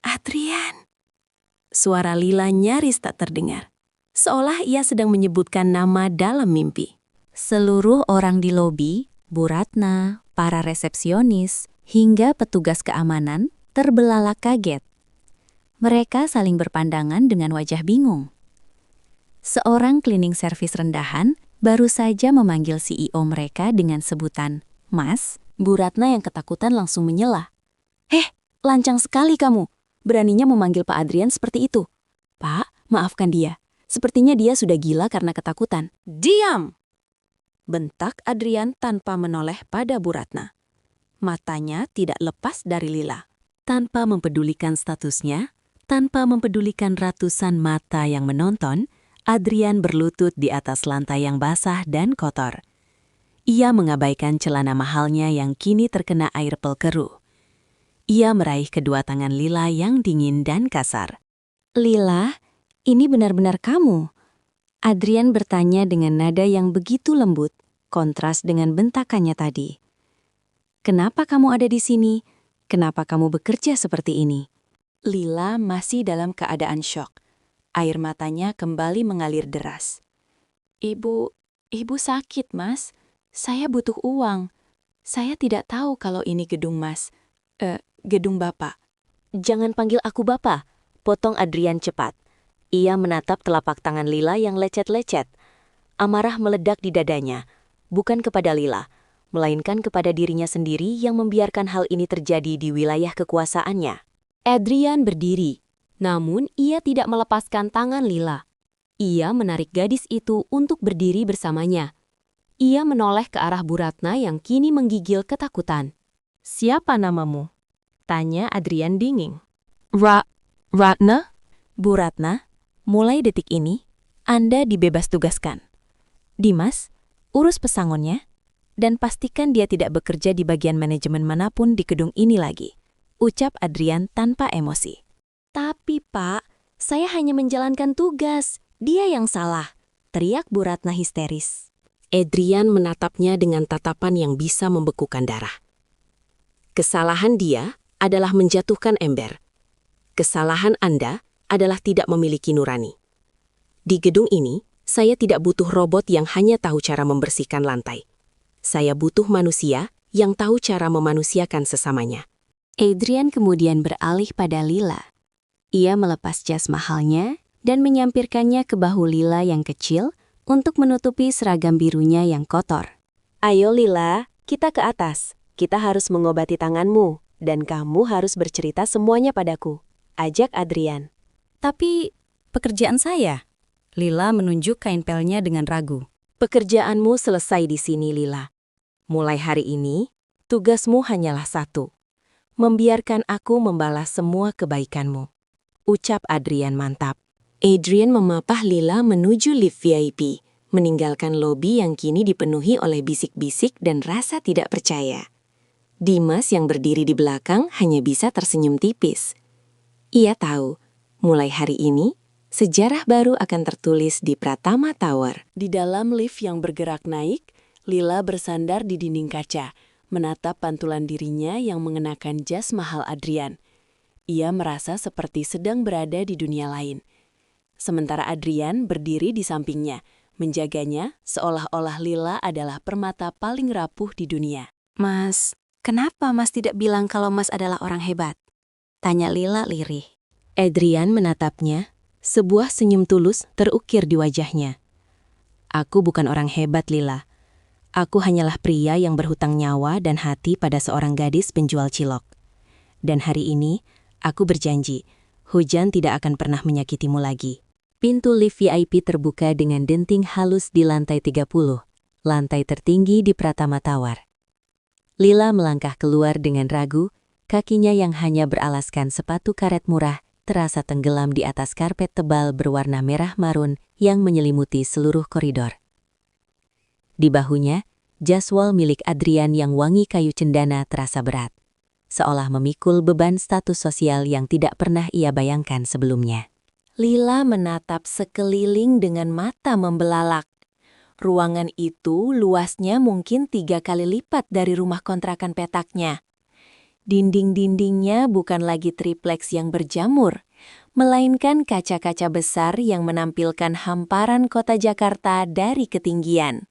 Adrian. Suara Lila nyaris tak terdengar, seolah ia sedang menyebutkan nama dalam mimpi. Seluruh orang di lobi, Bu Ratna, para resepsionis, hingga petugas keamanan terbelalak kaget. Mereka saling berpandangan dengan wajah bingung. Seorang cleaning service rendahan baru saja memanggil CEO mereka dengan sebutan Mas. Bu Ratna yang ketakutan langsung menyela. Lancang sekali kamu. Beraninya memanggil Pak Adrian seperti itu. Pak, maafkan dia. Sepertinya dia sudah gila karena ketakutan. Diam! Bentak Adrian tanpa menoleh pada Bu Ratna. Matanya tidak lepas dari Lila. Tanpa mempedulikan statusnya, tanpa mempedulikan ratusan mata yang menonton, Adrian berlutut di atas lantai yang basah dan kotor. Ia mengabaikan celana mahalnya yang kini terkena air pelkeru. Ia meraih kedua tangan Lila yang dingin dan kasar. Lila, ini benar-benar kamu? Adrian bertanya dengan nada yang begitu lembut, kontras dengan bentakannya tadi. Kenapa kamu ada di sini? Kenapa kamu bekerja seperti ini? Lila masih dalam keadaan syok. Air matanya kembali mengalir deras. Ibu sakit, Mas. Saya butuh uang. Saya tidak tahu kalau ini gedung Mas. Gedung Bapak. Jangan panggil aku Bapak, potong Adrian cepat. Ia menatap telapak tangan Lila yang lecet-lecet. Amarah meledak di dadanya, bukan kepada Lila, melainkan kepada dirinya sendiri yang membiarkan hal ini terjadi di wilayah kekuasaannya. Adrian berdiri, namun ia tidak melepaskan tangan Lila. Ia menarik gadis itu untuk berdiri bersamanya. Ia menoleh ke arah Bu Ratna yang kini menggigil ketakutan. Siapa namamu? Tanya Adrian dingin. Ratna? Bu Ratna, mulai detik ini, Anda dibebas tugaskan. Dimas, urus pesangonnya, dan pastikan dia tidak bekerja di bagian manajemen manapun di gedung ini lagi. Ucap Adrian tanpa emosi. Tapi Pak, saya hanya menjalankan tugas. Dia yang salah. Teriak Bu Ratna histeris. Adrian menatapnya dengan tatapan yang bisa membekukan darah. Kesalahan dia adalah menjatuhkan ember. Kesalahan Anda adalah tidak memiliki nurani. Di gedung ini, saya tidak butuh robot yang hanya tahu cara membersihkan lantai. Saya butuh manusia yang tahu cara memanusiakan sesamanya. Adrian kemudian beralih pada Lila. Ia melepas jas mahalnya dan menyampirkannya ke bahu Lila yang kecil untuk menutupi seragam birunya yang kotor. Ayo Lila, kita ke atas. Kita harus mengobati tanganmu, dan kamu harus bercerita semuanya padaku. Ajak Adrian. Tapi pekerjaan saya. Lila menunjuk kain pelnya dengan ragu. Pekerjaanmu selesai di sini, Lila. Mulai hari ini, tugasmu hanyalah satu. Membiarkan aku membalas semua kebaikanmu. Ucap Adrian mantap. Adrian memapah Lila menuju lift VIP, meninggalkan lobi yang kini dipenuhi oleh bisik-bisik dan rasa tidak percaya. Dimas yang berdiri di belakang hanya bisa tersenyum tipis. Ia tahu, mulai hari ini, sejarah baru akan tertulis di Pratama Tower. Di dalam lift yang bergerak naik, Lila bersandar di dinding kaca, menatap pantulan dirinya yang mengenakan jas mahal Adrian. Ia merasa seperti sedang berada di dunia lain. Sementara Adrian berdiri di sampingnya, menjaganya seolah-olah Lila adalah permata paling rapuh di dunia. Mas, kenapa Mas tidak bilang kalau Mas adalah orang hebat? Tanya Lila lirih. Adrian menatapnya, sebuah senyum tulus terukir di wajahnya. Aku bukan orang hebat, Lila. Aku hanyalah pria yang berhutang nyawa dan hati pada seorang gadis penjual cilok. Dan hari ini, aku berjanji, hujan tidak akan pernah menyakitimu lagi. Pintu lift VIP terbuka dengan denting halus di lantai 30, lantai tertinggi di Pratama Tower. Lila melangkah keluar dengan ragu, Kakinya yang hanya beralaskan sepatu karet murah terasa tenggelam di atas karpet tebal berwarna merah marun yang menyelimuti seluruh koridor. Di bahunya, jaswal milik Adrian yang wangi kayu cendana terasa berat, seolah memikul beban status sosial yang tidak pernah ia bayangkan sebelumnya. Lila menatap sekeliling dengan mata membelalak. Ruangan itu luasnya mungkin 3 kali lipat dari rumah kontrakan petaknya. Dinding-dindingnya bukan lagi triplex yang berjamur, melainkan kaca-kaca besar yang menampilkan hamparan kota Jakarta dari ketinggian.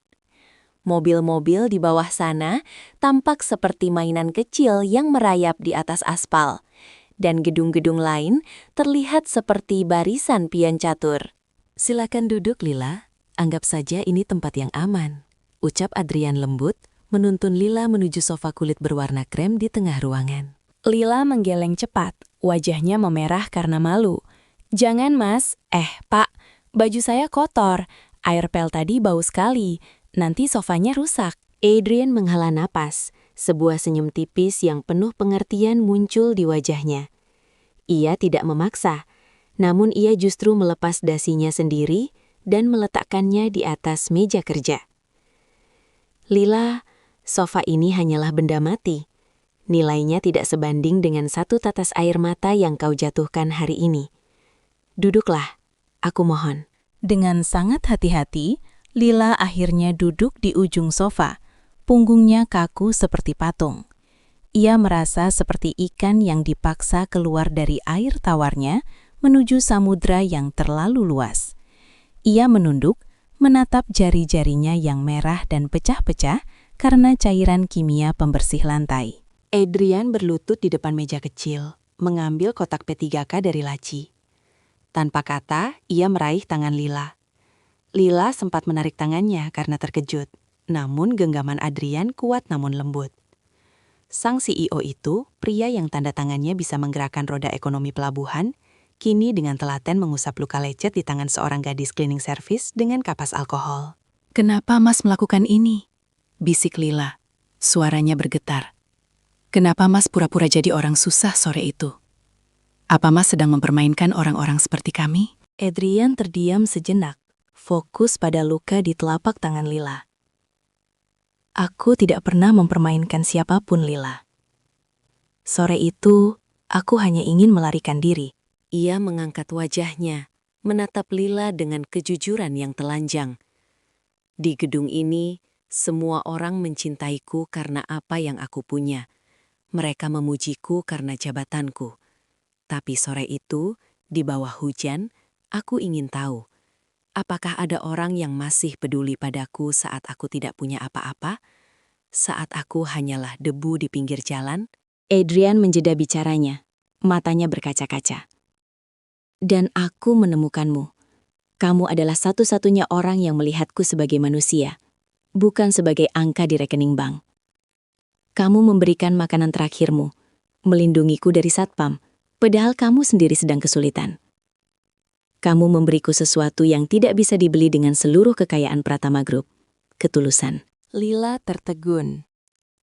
Mobil-mobil di bawah sana tampak seperti mainan kecil yang merayap di atas aspal, dan gedung-gedung lain terlihat seperti barisan pion catur. Silakan duduk, Lila. Anggap saja ini tempat yang aman, ucap Adrian lembut, menuntun Lila menuju sofa kulit berwarna krem di tengah ruangan. Lila menggeleng cepat, wajahnya memerah karena malu. "Jangan, Mas. Pak, baju saya kotor. Air pel tadi bau sekali. Nanti sofanya rusak." Adrian menghela napas, sebuah senyum tipis yang penuh pengertian muncul di wajahnya. Ia tidak memaksa, namun ia justru melepas dasinya sendiri dan meletakkannya di atas meja kerja. "Lila, sofa ini hanyalah benda mati. Nilainya tidak sebanding dengan satu tetes air mata yang kau jatuhkan hari ini. Duduklah, aku mohon." Dengan sangat hati-hati, Lila akhirnya duduk di ujung sofa. Punggungnya kaku seperti patung. Ia merasa seperti ikan yang dipaksa keluar dari air tawarnya menuju samudra yang terlalu luas. Ia menunduk, menatap jari-jarinya yang merah dan pecah-pecah karena cairan kimia pembersih lantai. Adrian berlutut di depan meja kecil, mengambil kotak P3K dari laci. Tanpa kata, ia meraih tangan Lila. Lila sempat menarik tangannya karena terkejut, namun genggaman Adrian kuat namun lembut. Sang CEO itu, pria yang tanda tangannya bisa menggerakkan roda ekonomi pelabuhan, kini dengan telaten mengusap luka lecet di tangan seorang gadis cleaning service dengan kapas alkohol. "Kenapa Mas melakukan ini?" bisik Lila. Suaranya bergetar. "Kenapa Mas pura-pura jadi orang susah sore itu? Apa Mas sedang mempermainkan orang-orang seperti kami?" Adrian terdiam sejenak, fokus pada luka di telapak tangan Lila. "Aku tidak pernah mempermainkan siapapun, Lila. Sore itu, aku hanya ingin melarikan diri." Ia mengangkat wajahnya, menatap Lila dengan kejujuran yang telanjang. "Di gedung ini, semua orang mencintaiku karena apa yang aku punya. Mereka memujiku karena jabatanku. Tapi sore itu, di bawah hujan, aku ingin tahu, apakah ada orang yang masih peduli padaku saat aku tidak punya apa-apa? Saat aku hanyalah debu di pinggir jalan?" Adrian menjeda bicaranya, matanya berkaca-kaca. "Dan aku menemukanmu. Kamu adalah satu-satunya orang yang melihatku sebagai manusia, bukan sebagai angka di rekening bank. Kamu memberikan makanan terakhirmu, melindungiku dari satpam, padahal kamu sendiri sedang kesulitan. Kamu memberiku sesuatu yang tidak bisa dibeli dengan seluruh kekayaan Pratama Group, ketulusan." Lila tertegun.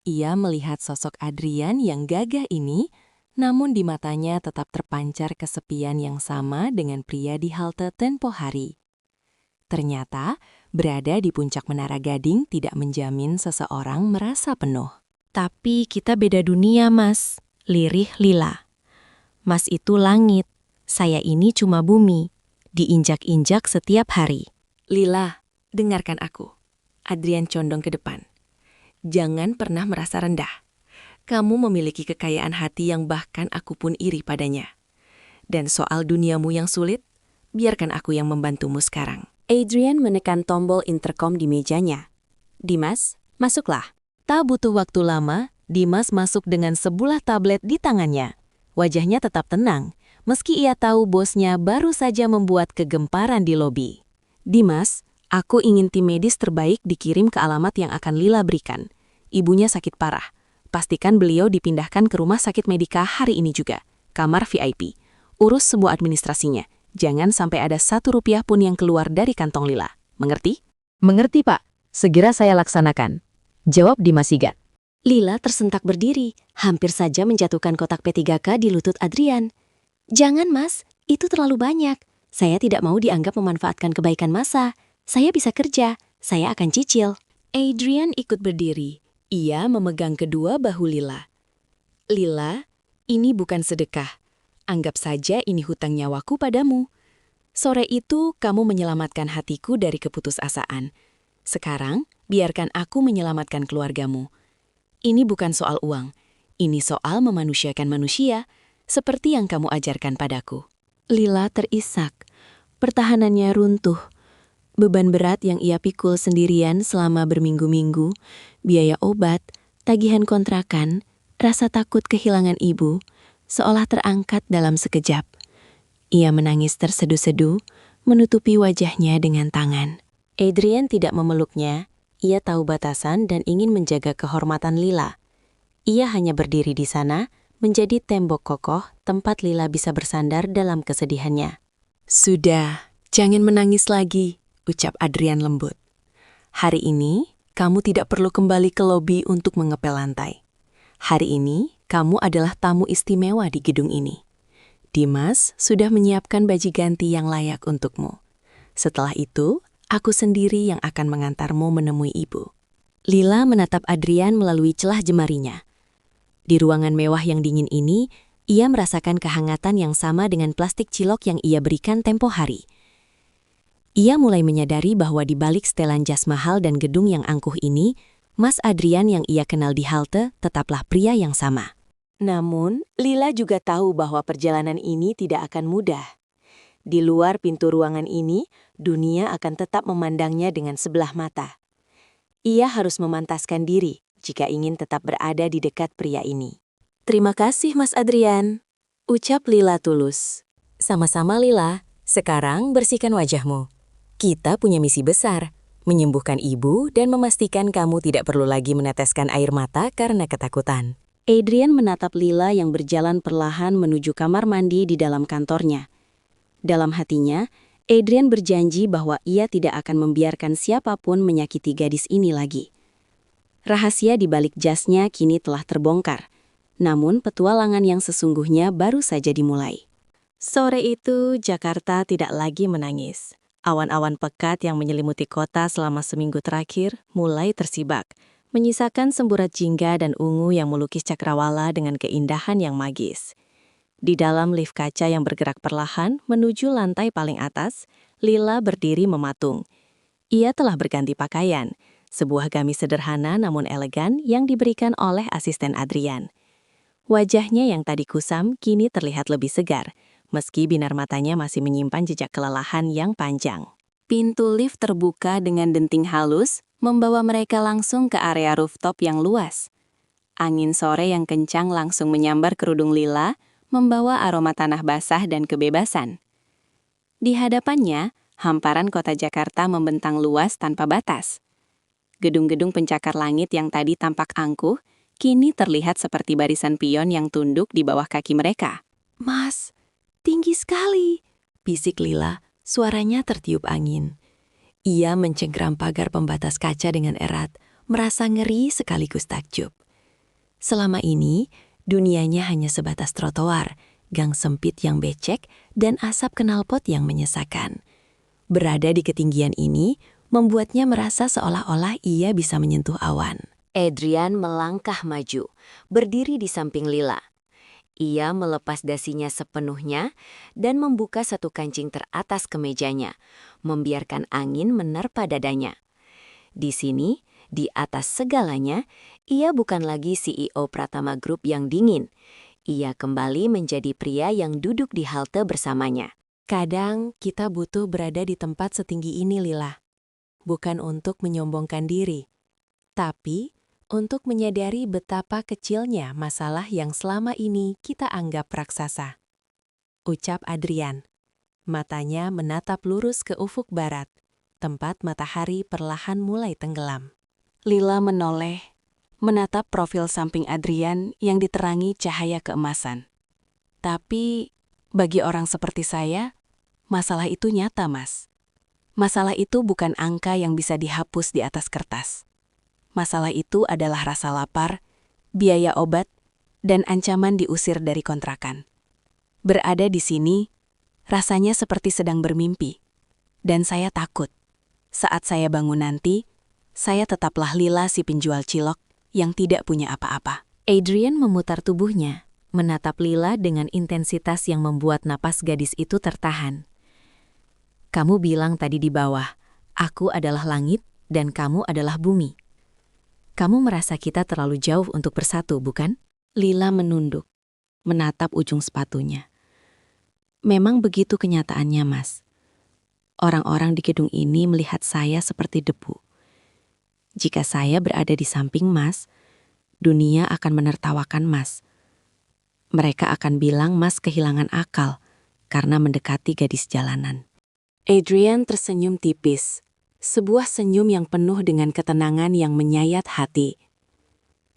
Ia melihat sosok Adrian yang gagah ini, namun di matanya tetap terpancar kesepian yang sama dengan pria di halte Tempo Hari. Ternyata, berada di puncak Menara Gading tidak menjamin seseorang merasa penuh. "Tapi kita beda dunia, Mas," lirih Lila. "Mas itu langit, saya ini cuma bumi, diinjak-injak setiap hari." "Lila, dengarkan aku." Adrian condong ke depan. "Jangan pernah merasa rendah. Kamu memiliki kekayaan hati yang bahkan aku pun iri padanya. Dan soal duniamu yang sulit, biarkan aku yang membantumu sekarang." Adrian menekan tombol intercom di mejanya. "Dimas, masuklah." Tak butuh waktu lama, Dimas masuk dengan sebuah tablet di tangannya. Wajahnya tetap tenang, meski ia tahu bosnya baru saja membuat kegemparan di lobi. "Dimas, aku ingin tim medis terbaik dikirim ke alamat yang akan Lila berikan. Ibunya sakit parah. Pastikan beliau dipindahkan ke rumah sakit Medika hari ini juga. Kamar VIP. Urus semua administrasinya. Jangan sampai ada Rp1 pun yang keluar dari kantong Lila. Mengerti?" "Mengerti, Pak. Segera saya laksanakan," jawab Dimas sigap. Lila tersentak berdiri, hampir saja menjatuhkan kotak P3K di lutut Adrian. Jangan mas, itu terlalu banyak. Saya tidak mau dianggap memanfaatkan kebaikan massa. Saya bisa kerja, saya akan cicil. Adrian ikut berdiri. Ia memegang kedua bahu Lila. Lila, ini bukan sedekah. Anggap saja ini hutang nyawaku padamu. Sore itu kamu menyelamatkan hatiku dari keputusasaan. Sekarang, biarkan aku menyelamatkan keluargamu. Ini bukan soal uang. Ini soal memanusiakan manusia, seperti yang kamu ajarkan padaku. Lila terisak. Pertahanannya runtuh. Beban berat yang ia pikul sendirian selama berminggu-minggu, biaya obat, tagihan kontrakan, rasa takut kehilangan ibu, seolah terangkat dalam sekejap. Ia menangis terseduh-seduh, menutupi wajahnya dengan tangan. Adrian tidak memeluknya. Ia tahu batasan dan ingin menjaga kehormatan Lila. Ia hanya berdiri di sana, menjadi tembok kokoh tempat Lila bisa bersandar dalam kesedihannya. Sudah, jangan menangis lagi, ucap Adrian lembut. Hari ini, kamu tidak perlu kembali ke lobi untuk mengepel lantai. Hari ini, kamu adalah tamu istimewa di gedung ini. Dimas sudah menyiapkan baju ganti yang layak untukmu. Setelah itu, aku sendiri yang akan mengantarmu menemui ibu. Lila menatap Adrian melalui celah jemarinya. Di ruangan mewah yang dingin ini, ia merasakan kehangatan yang sama dengan plastik cilok yang ia berikan tempo hari. Ia mulai menyadari bahwa di balik setelan jas mahal dan gedung yang angkuh ini, Mas Adrian yang ia kenal di halte tetaplah pria yang sama. Namun, Lila juga tahu bahwa perjalanan ini tidak akan mudah. Di luar pintu ruangan ini, dunia akan tetap memandangnya dengan sebelah mata. Ia harus memantaskan diri jika ingin tetap berada di dekat pria ini. Terima kasih, Mas Adrian, ucap Lila tulus. Sama-sama Lila, sekarang bersihkan wajahmu. Kita punya misi besar, menyembuhkan ibu dan memastikan kamu tidak perlu lagi meneteskan air mata karena ketakutan. Adrian menatap Lila yang berjalan perlahan menuju kamar mandi di dalam kantornya. Dalam hatinya, Adrian berjanji bahwa ia tidak akan membiarkan siapapun menyakiti gadis ini lagi. Rahasia di balik jasnya kini telah terbongkar, namun petualangan yang sesungguhnya baru saja dimulai. Sore itu, Jakarta tidak lagi menangis. Awan-awan pekat yang menyelimuti kota selama seminggu terakhir mulai tersibak, menyisakan semburat jingga dan ungu yang melukis cakrawala dengan keindahan yang magis. Di dalam lift kaca yang bergerak perlahan menuju lantai paling atas, Lila berdiri mematung. Ia telah berganti pakaian, sebuah gamis sederhana namun elegan yang diberikan oleh asisten Adrian. Wajahnya yang tadi kusam kini terlihat lebih segar, meski binar matanya masih menyimpan jejak kelelahan yang panjang. Pintu lift terbuka dengan denting halus, membawa mereka langsung ke area rooftop yang luas. Angin sore yang kencang langsung menyambar kerudung Lila, membawa aroma tanah basah dan kebebasan. Di hadapannya, hamparan kota Jakarta membentang luas tanpa batas. Gedung-gedung pencakar langit yang tadi tampak angkuh, kini terlihat seperti barisan pion yang tunduk di bawah kaki mereka. Mas, tinggi sekali, bisik Lila, suaranya tertiup angin. Ia mencengkram pagar pembatas kaca dengan erat, merasa ngeri sekaligus takjub. Selama ini, dunianya hanya sebatas trotoar, gang sempit yang becek, dan asap knalpot yang menyesakan. Berada di ketinggian ini, membuatnya merasa seolah-olah ia bisa menyentuh awan. Adrian melangkah maju, berdiri di samping Lila. Ia melepas dasinya sepenuhnya dan membuka satu kancing teratas kemejanya, membiarkan angin menerpa dadanya. Di sini, di atas segalanya, ia bukan lagi CEO Pratama Group yang dingin. Ia kembali menjadi pria yang duduk di halte bersamanya. Kadang kita butuh berada di tempat setinggi ini, Lila. Bukan untuk menyombongkan diri, tapi untuk menyadari betapa kecilnya masalah yang selama ini kita anggap raksasa. Ucap Adrian. Matanya menatap lurus ke ufuk barat, tempat matahari perlahan mulai tenggelam. Lila menoleh, menatap profil samping Adrian yang diterangi cahaya keemasan. Tapi, bagi orang seperti saya, masalah itu nyata, Mas. Masalah itu bukan angka yang bisa dihapus di atas kertas. Masalah itu adalah rasa lapar, biaya obat, dan ancaman diusir dari kontrakan. Berada di sini, rasanya seperti sedang bermimpi, dan saya takut. Saat saya bangun nanti, saya tetaplah Lila si penjual cilok yang tidak punya apa-apa. Adrian memutar tubuhnya, menatap Lila dengan intensitas yang membuat napas gadis itu tertahan. Kamu bilang tadi di bawah, aku adalah langit dan kamu adalah bumi. Kamu merasa kita terlalu jauh untuk bersatu, bukan? Lila menunduk, menatap ujung sepatunya. Memang begitu kenyataannya, Mas. Orang-orang di gedung ini melihat saya seperti debu. Jika saya berada di samping Mas, dunia akan menertawakan Mas. Mereka akan bilang Mas kehilangan akal karena mendekati gadis jalanan. Adrian tersenyum tipis, sebuah senyum yang penuh dengan ketenangan yang menyayat hati.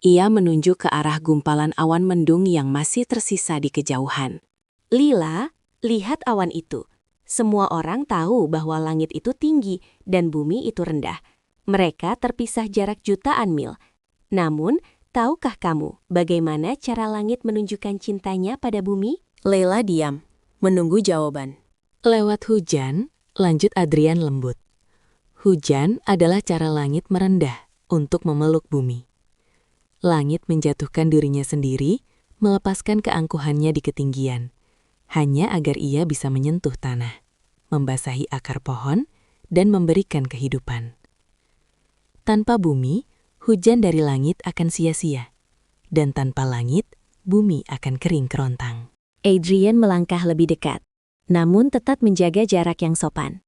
Ia menunjuk ke arah gumpalan awan mendung yang masih tersisa di kejauhan. Lila, lihat awan itu. Semua orang tahu bahwa langit itu tinggi dan bumi itu rendah. Mereka terpisah jarak jutaan mil. Namun, tahukah kamu bagaimana cara langit menunjukkan cintanya pada bumi? Leila diam, menunggu jawaban. Lewat hujan, lanjut Adrian lembut. Hujan adalah cara langit merendah untuk memeluk bumi. Langit menjatuhkan dirinya sendiri, melepaskan keangkuhannya di ketinggian, hanya agar ia bisa menyentuh tanah, membasahi akar pohon, dan memberikan kehidupan. Tanpa bumi, hujan dari langit akan sia-sia, dan tanpa langit, bumi akan kering kerontang. Adrian melangkah lebih dekat, namun tetap menjaga jarak yang sopan.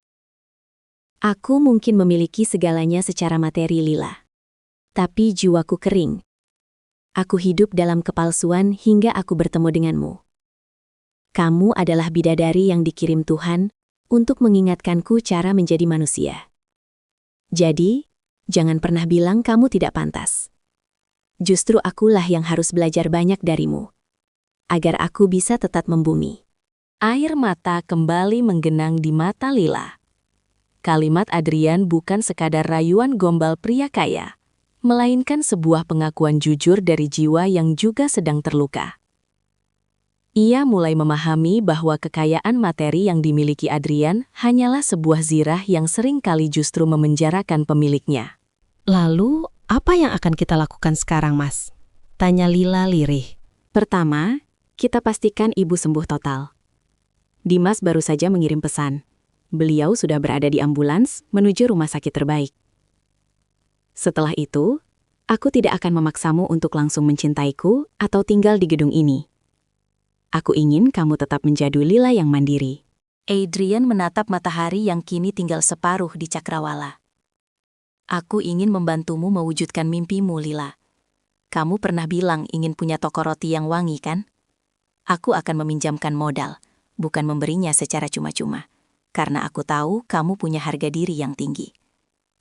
Aku mungkin memiliki segalanya secara materi, Lila. Tapi jiwaku kering. Aku hidup dalam kepalsuan hingga aku bertemu denganmu. Kamu adalah bidadari yang dikirim Tuhan untuk mengingatkanku cara menjadi manusia. Jadi, jangan pernah bilang kamu tidak pantas. Justru akulah yang harus belajar banyak darimu, agar aku bisa tetap membumi. Air mata kembali menggenang di mata Lila. Kalimat Adrian bukan sekadar rayuan gombal pria kaya, melainkan sebuah pengakuan jujur dari jiwa yang juga sedang terluka. Ia mulai memahami bahwa kekayaan materi yang dimiliki Adrian hanyalah sebuah zirah yang seringkali justru memenjarakan pemiliknya. Lalu, apa yang akan kita lakukan sekarang, Mas? Tanya Lila lirih. Pertama, kita pastikan ibu sembuh total. Dimas baru saja mengirim pesan. Beliau sudah berada di ambulans menuju rumah sakit terbaik. Setelah itu, aku tidak akan memaksamu untuk langsung mencintaiku atau tinggal di gedung ini. Aku ingin kamu tetap menjadi Lila yang mandiri. Adrian menatap matahari yang kini tinggal separuh di cakrawala. Aku ingin membantumu mewujudkan mimpimu, Lila. Kamu pernah bilang ingin punya toko roti yang wangi, kan? Aku akan meminjamkan modal, bukan memberinya secara cuma-cuma. Karena aku tahu kamu punya harga diri yang tinggi.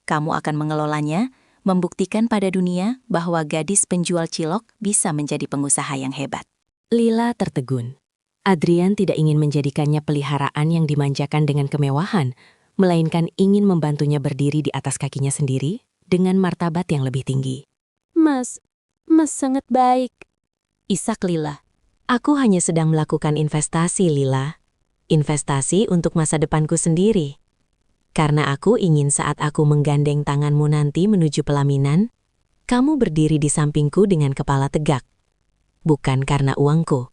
Kamu akan mengelolanya, membuktikan pada dunia bahwa gadis penjual cilok bisa menjadi pengusaha yang hebat. Lila tertegun. Adrian tidak ingin menjadikannya peliharaan yang dimanjakan dengan kemewahan, melainkan ingin membantunya berdiri di atas kakinya sendiri dengan martabat yang lebih tinggi. Mas sangat baik. Isak Lila. Aku hanya sedang melakukan investasi, Lila. Investasi untuk masa depanku sendiri. Karena aku ingin saat aku menggandeng tanganmu nanti menuju pelaminan, kamu berdiri di sampingku dengan kepala tegak. Bukan karena uangku,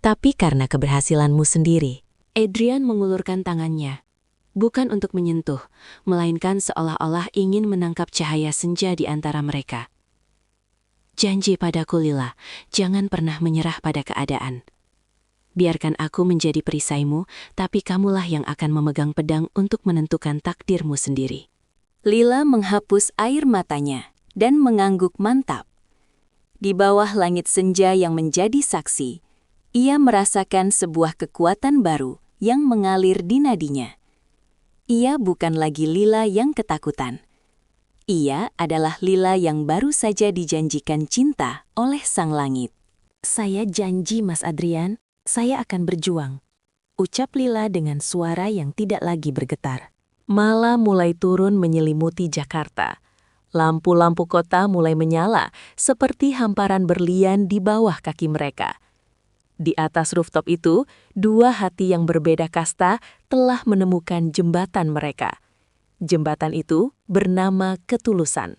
tapi karena keberhasilanmu sendiri. Adrian mengulurkan tangannya, bukan untuk menyentuh, melainkan seolah-olah ingin menangkap cahaya senja di antara mereka. Janji padaku, Lila, jangan pernah menyerah pada keadaan. Biarkan aku menjadi perisaimu, tapi kamulah yang akan memegang pedang untuk menentukan takdirmu sendiri. Lila menghapus air matanya dan mengangguk mantap. Di bawah langit senja yang menjadi saksi, ia merasakan sebuah kekuatan baru yang mengalir di nadinya. Ia bukan lagi Lila yang ketakutan. Ia adalah Lila yang baru saja dijanjikan cinta oleh sang langit. Saya janji, Mas Adrian, saya akan berjuang. Ucap Lila dengan suara yang tidak lagi bergetar. Malam mulai turun menyelimuti Jakarta. Lampu-lampu kota mulai menyala, seperti hamparan berlian di bawah kaki mereka. Di atas rooftop itu, dua hati yang berbeda kasta telah menemukan jembatan mereka. Jembatan itu bernama ketulusan.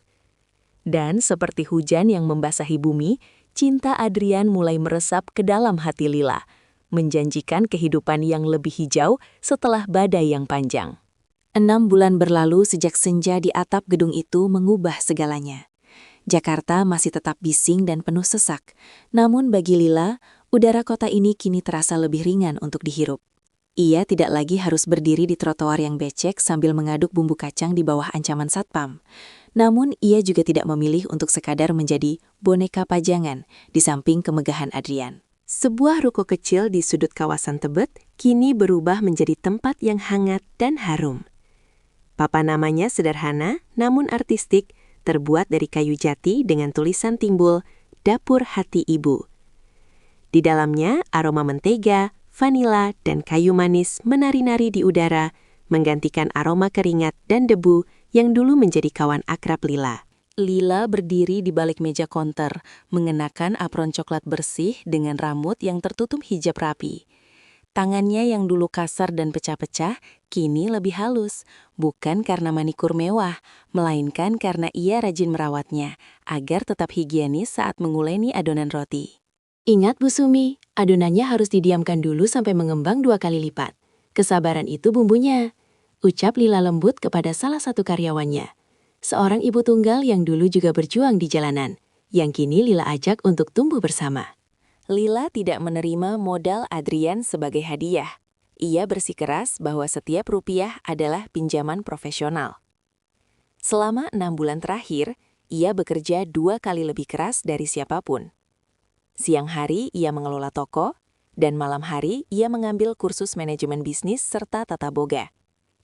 Dan seperti hujan yang membasahi bumi, cinta Adrian mulai meresap ke dalam hati Lila, menjanjikan kehidupan yang lebih hijau setelah badai yang panjang. 6 bulan berlalu sejak senja di atap gedung itu mengubah segalanya. Jakarta masih tetap bising dan penuh sesak, namun bagi Lila, udara kota ini kini terasa lebih ringan untuk dihirup. Ia tidak lagi harus berdiri di trotoar yang becek sambil mengaduk bumbu kacang di bawah ancaman satpam. Namun ia juga tidak memilih untuk sekadar menjadi boneka pajangan di samping kemegahan Adrian. Sebuah ruko kecil di sudut kawasan Tebet kini berubah menjadi tempat yang hangat dan harum. Papan namanya sederhana namun artistik, terbuat dari kayu jati dengan tulisan timbul, Dapur Hati Ibu. Di dalamnya aroma mentega, vanila, dan kayu manis menari-nari di udara, menggantikan aroma keringat dan debu yang dulu menjadi kawan akrab Lila. Lila berdiri di balik meja konter, mengenakan apron coklat bersih dengan rambut yang tertutup hijab rapi. Tangannya yang dulu kasar dan pecah-pecah, kini lebih halus, bukan karena manikur mewah, melainkan karena ia rajin merawatnya, agar tetap higienis saat menguleni adonan roti. Ingat Bu Sumi, adonannya harus didiamkan dulu sampai mengembang 2 kali lipat. Kesabaran itu bumbunya, ucap Lila lembut kepada salah satu karyawannya. Seorang ibu tunggal yang dulu juga berjuang di jalanan, yang kini Lila ajak untuk tumbuh bersama. Lila tidak menerima modal Adrian sebagai hadiah. Ia bersikeras bahwa setiap rupiah adalah pinjaman profesional. Selama 6 bulan terakhir, ia bekerja 2 kali lebih keras dari siapapun. Siang hari ia mengelola toko, dan malam hari ia mengambil kursus manajemen bisnis serta tata boga.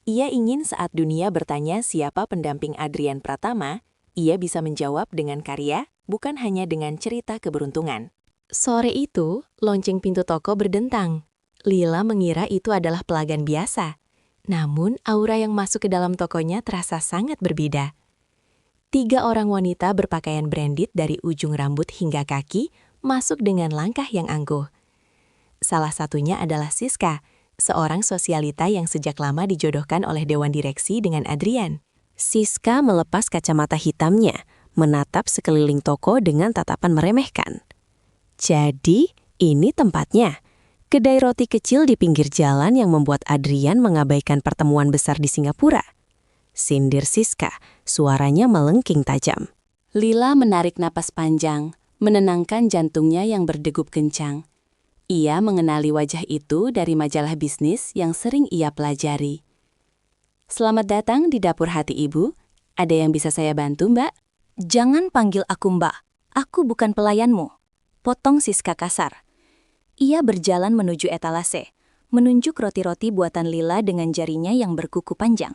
Ia ingin saat dunia bertanya siapa pendamping Adrian Pratama, ia bisa menjawab dengan karya, bukan hanya dengan cerita keberuntungan. Sore itu, lonceng pintu toko berdentang. Lila mengira itu adalah pelanggan biasa. Namun, aura yang masuk ke dalam tokonya terasa sangat berbeda. 3 orang wanita berpakaian branded dari ujung rambut hingga kaki masuk dengan langkah yang angkuh. Salah satunya adalah Siska, seorang sosialita yang sejak lama dijodohkan oleh Dewan Direksi dengan Adrian. Siska melepas kacamata hitamnya, menatap sekeliling toko dengan tatapan meremehkan. Jadi, ini tempatnya. Kedai roti kecil di pinggir jalan yang membuat Adrian mengabaikan pertemuan besar di Singapura. Sindir Siska, suaranya melengking tajam. Lila menarik napas panjang, menenangkan jantungnya yang berdegup kencang. Ia mengenali wajah itu dari majalah bisnis yang sering ia pelajari. Selamat datang di Dapur Hati Ibu. Ada yang bisa saya bantu, Mbak? Jangan panggil aku Mbak. Aku bukan pelayanmu. Potong Siska kasar. Ia berjalan menuju etalase, menunjuk roti-roti buatan Lila dengan jarinya yang berkuku panjang.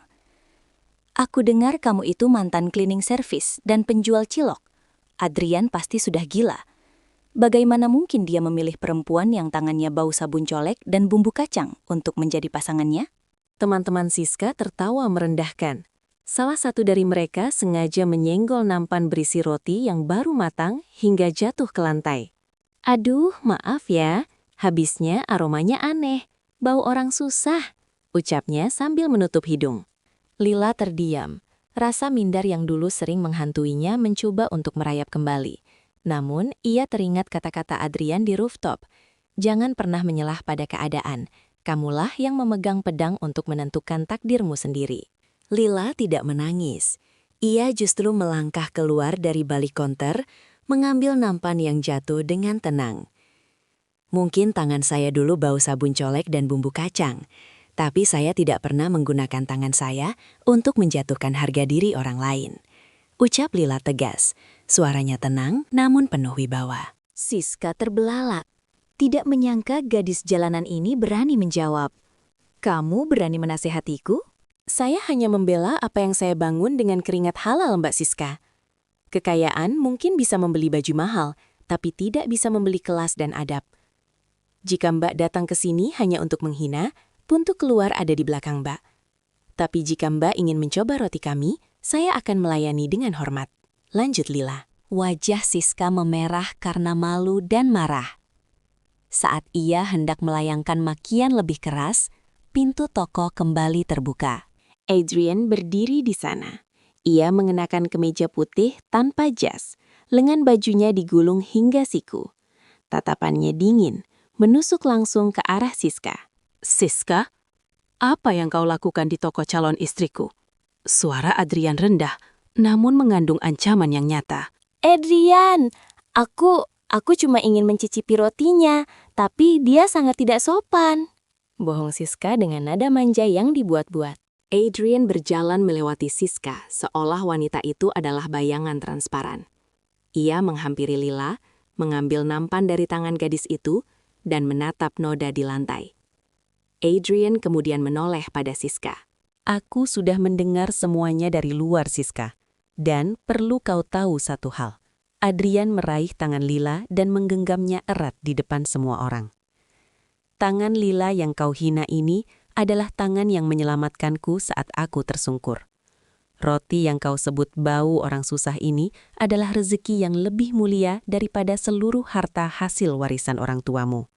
Aku dengar kamu itu mantan cleaning service dan penjual cilok. Adrian pasti sudah gila. Bagaimana mungkin dia memilih perempuan yang tangannya bau sabun colek dan bumbu kacang untuk menjadi pasangannya? Teman-teman Siska tertawa merendahkan. Salah satu dari mereka sengaja menyenggol nampan berisi roti yang baru matang hingga jatuh ke lantai. Aduh, maaf ya, habisnya aromanya aneh, bau orang susah, ucapnya sambil menutup hidung. Lila terdiam, rasa minder yang dulu sering menghantuinya mencoba untuk merayap kembali. Namun, ia teringat kata-kata Adrian di rooftop. Jangan pernah menyelah pada keadaan, kamulah yang memegang pedang untuk menentukan takdirmu sendiri. Lila tidak menangis. Ia justru melangkah keluar dari balik konter, mengambil nampan yang jatuh dengan tenang. Mungkin tangan saya dulu bau sabun colek dan bumbu kacang, tapi saya tidak pernah menggunakan tangan saya untuk menjatuhkan harga diri orang lain. Ucap Lila tegas, suaranya tenang namun penuh wibawa. Siska terbelalak. Tidak menyangka gadis jalanan ini berani menjawab. Kamu berani menasehatiku? Saya hanya membela apa yang saya bangun dengan keringat halal, Mbak Siska. Kekayaan mungkin bisa membeli baju mahal, tapi tidak bisa membeli kelas dan adab. Jika Mbak datang ke sini hanya untuk menghina, puntuk keluar ada di belakang Mbak. Tapi jika Mbak ingin mencoba roti kami, Saya akan melayani dengan hormat. Lanjut Lila. Wajah Siska memerah karena malu dan marah. Saat ia hendak melayangkan makian lebih keras, pintu toko kembali terbuka. Adrian berdiri di sana. Ia mengenakan kemeja putih tanpa jas, lengan bajunya digulung hingga siku. Tatapannya dingin, menusuk langsung ke arah Siska. Siska, apa yang kau lakukan di toko calon istriku? Suara Adrian rendah, namun mengandung ancaman yang nyata. Adrian, aku cuma ingin mencicipi rotinya, tapi dia sangat tidak sopan. Bohong Siska dengan nada manja yang dibuat-buat. Adrian berjalan melewati Siska seolah wanita itu adalah bayangan transparan. Ia menghampiri Lila, mengambil nampan dari tangan gadis itu, dan menatap noda di lantai. Adrian kemudian menoleh pada Siska. Aku sudah mendengar semuanya dari luar, Siska. Dan perlu kau tahu satu hal. Adrian meraih tangan Lila dan menggenggamnya erat di depan semua orang. Tangan Lila yang kau hina ini adalah tangan yang menyelamatkanku saat aku tersungkur. Roti yang kau sebut bau orang susah ini adalah rezeki yang lebih mulia daripada seluruh harta hasil warisan orang tuamu.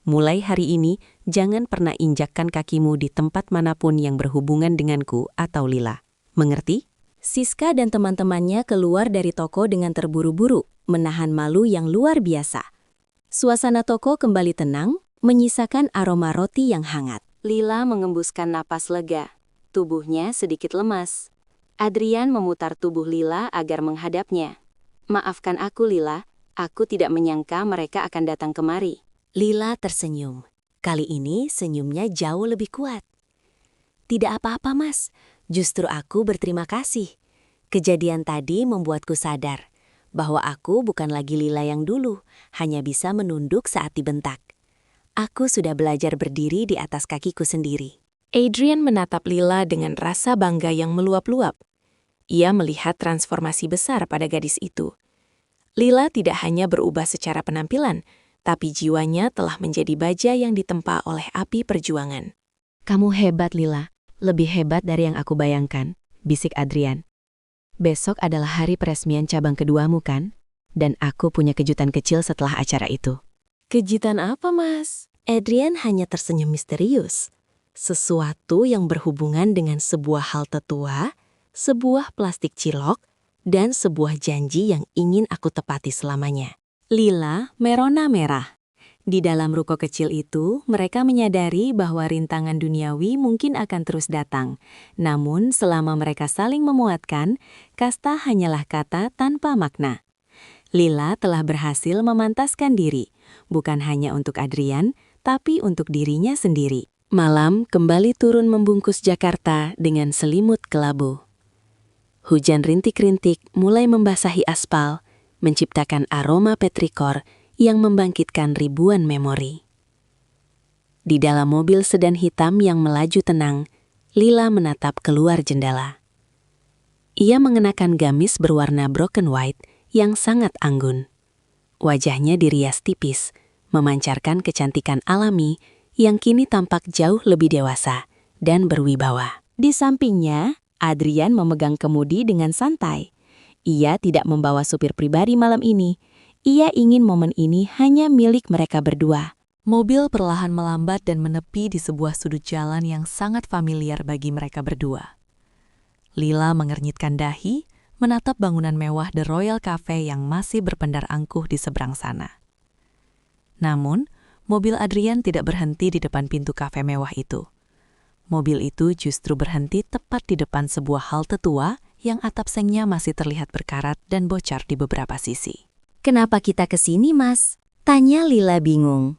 Mulai hari ini, jangan pernah injakkan kakimu di tempat manapun yang berhubungan denganku atau Lila. Mengerti? Siska dan teman-temannya keluar dari toko dengan terburu-buru, menahan malu yang luar biasa. Suasana toko kembali tenang, menyisakan aroma roti yang hangat. Lila mengembuskan napas lega. Tubuhnya sedikit lemas. Adrian memutar tubuh Lila agar menghadapnya. Maafkan aku, Lila. Aku tidak menyangka mereka akan datang kemari. Lila tersenyum. Kali ini senyumnya jauh lebih kuat. Tidak apa-apa, Mas. Justru aku berterima kasih. Kejadian tadi membuatku sadar bahwa aku bukan lagi Lila yang dulu, hanya bisa menunduk saat dibentak. Aku sudah belajar berdiri di atas kakiku sendiri. Adrian menatap Lila dengan rasa bangga yang meluap-luap. Ia melihat transformasi besar pada gadis itu. Lila tidak hanya berubah secara penampilan, tapi jiwanya telah menjadi baja yang ditempa oleh api perjuangan. Kamu hebat, Lila. Lebih hebat dari yang aku bayangkan, bisik Adrian. Besok adalah hari peresmian cabang keduamu kan? Dan aku punya kejutan kecil setelah acara itu. Kejutan apa, Mas? Adrian hanya tersenyum misterius. Sesuatu yang berhubungan dengan sebuah halte tua, sebuah plastik cilok, dan sebuah janji yang ingin aku tepati selamanya. Lila merona merah. Di dalam ruko kecil itu, mereka menyadari bahwa rintangan duniawi mungkin akan terus datang. Namun, selama mereka saling memuatkan, kasta hanyalah kata tanpa makna. Lila telah berhasil memantaskan diri, bukan hanya untuk Adrian, tapi untuk dirinya sendiri. Malam kembali turun membungkus Jakarta dengan selimut kelabu. Hujan rintik-rintik mulai membasahi aspal, menciptakan aroma petrikor yang membangkitkan ribuan memori. Di dalam mobil sedan hitam yang melaju tenang, Lila menatap keluar jendela. Ia mengenakan gamis berwarna broken white yang sangat anggun. Wajahnya dirias tipis, memancarkan kecantikan alami yang kini tampak jauh lebih dewasa dan berwibawa. Di sampingnya, Adrian memegang kemudi dengan santai. Ia tidak membawa supir pribadi malam ini. Ia ingin momen ini hanya milik mereka berdua. Mobil perlahan melambat dan menepi di sebuah sudut jalan yang sangat familiar bagi mereka berdua. Lila mengernyitkan dahi, menatap bangunan mewah The Royal Cafe yang masih berpendar angkuh di seberang sana. Namun, mobil Adrian tidak berhenti di depan pintu kafe mewah itu. Mobil itu justru berhenti tepat di depan sebuah halte tua yang atap sengnya masih terlihat berkarat dan bocor di beberapa sisi. Kenapa kita kesini, Mas? Tanya Lila bingung.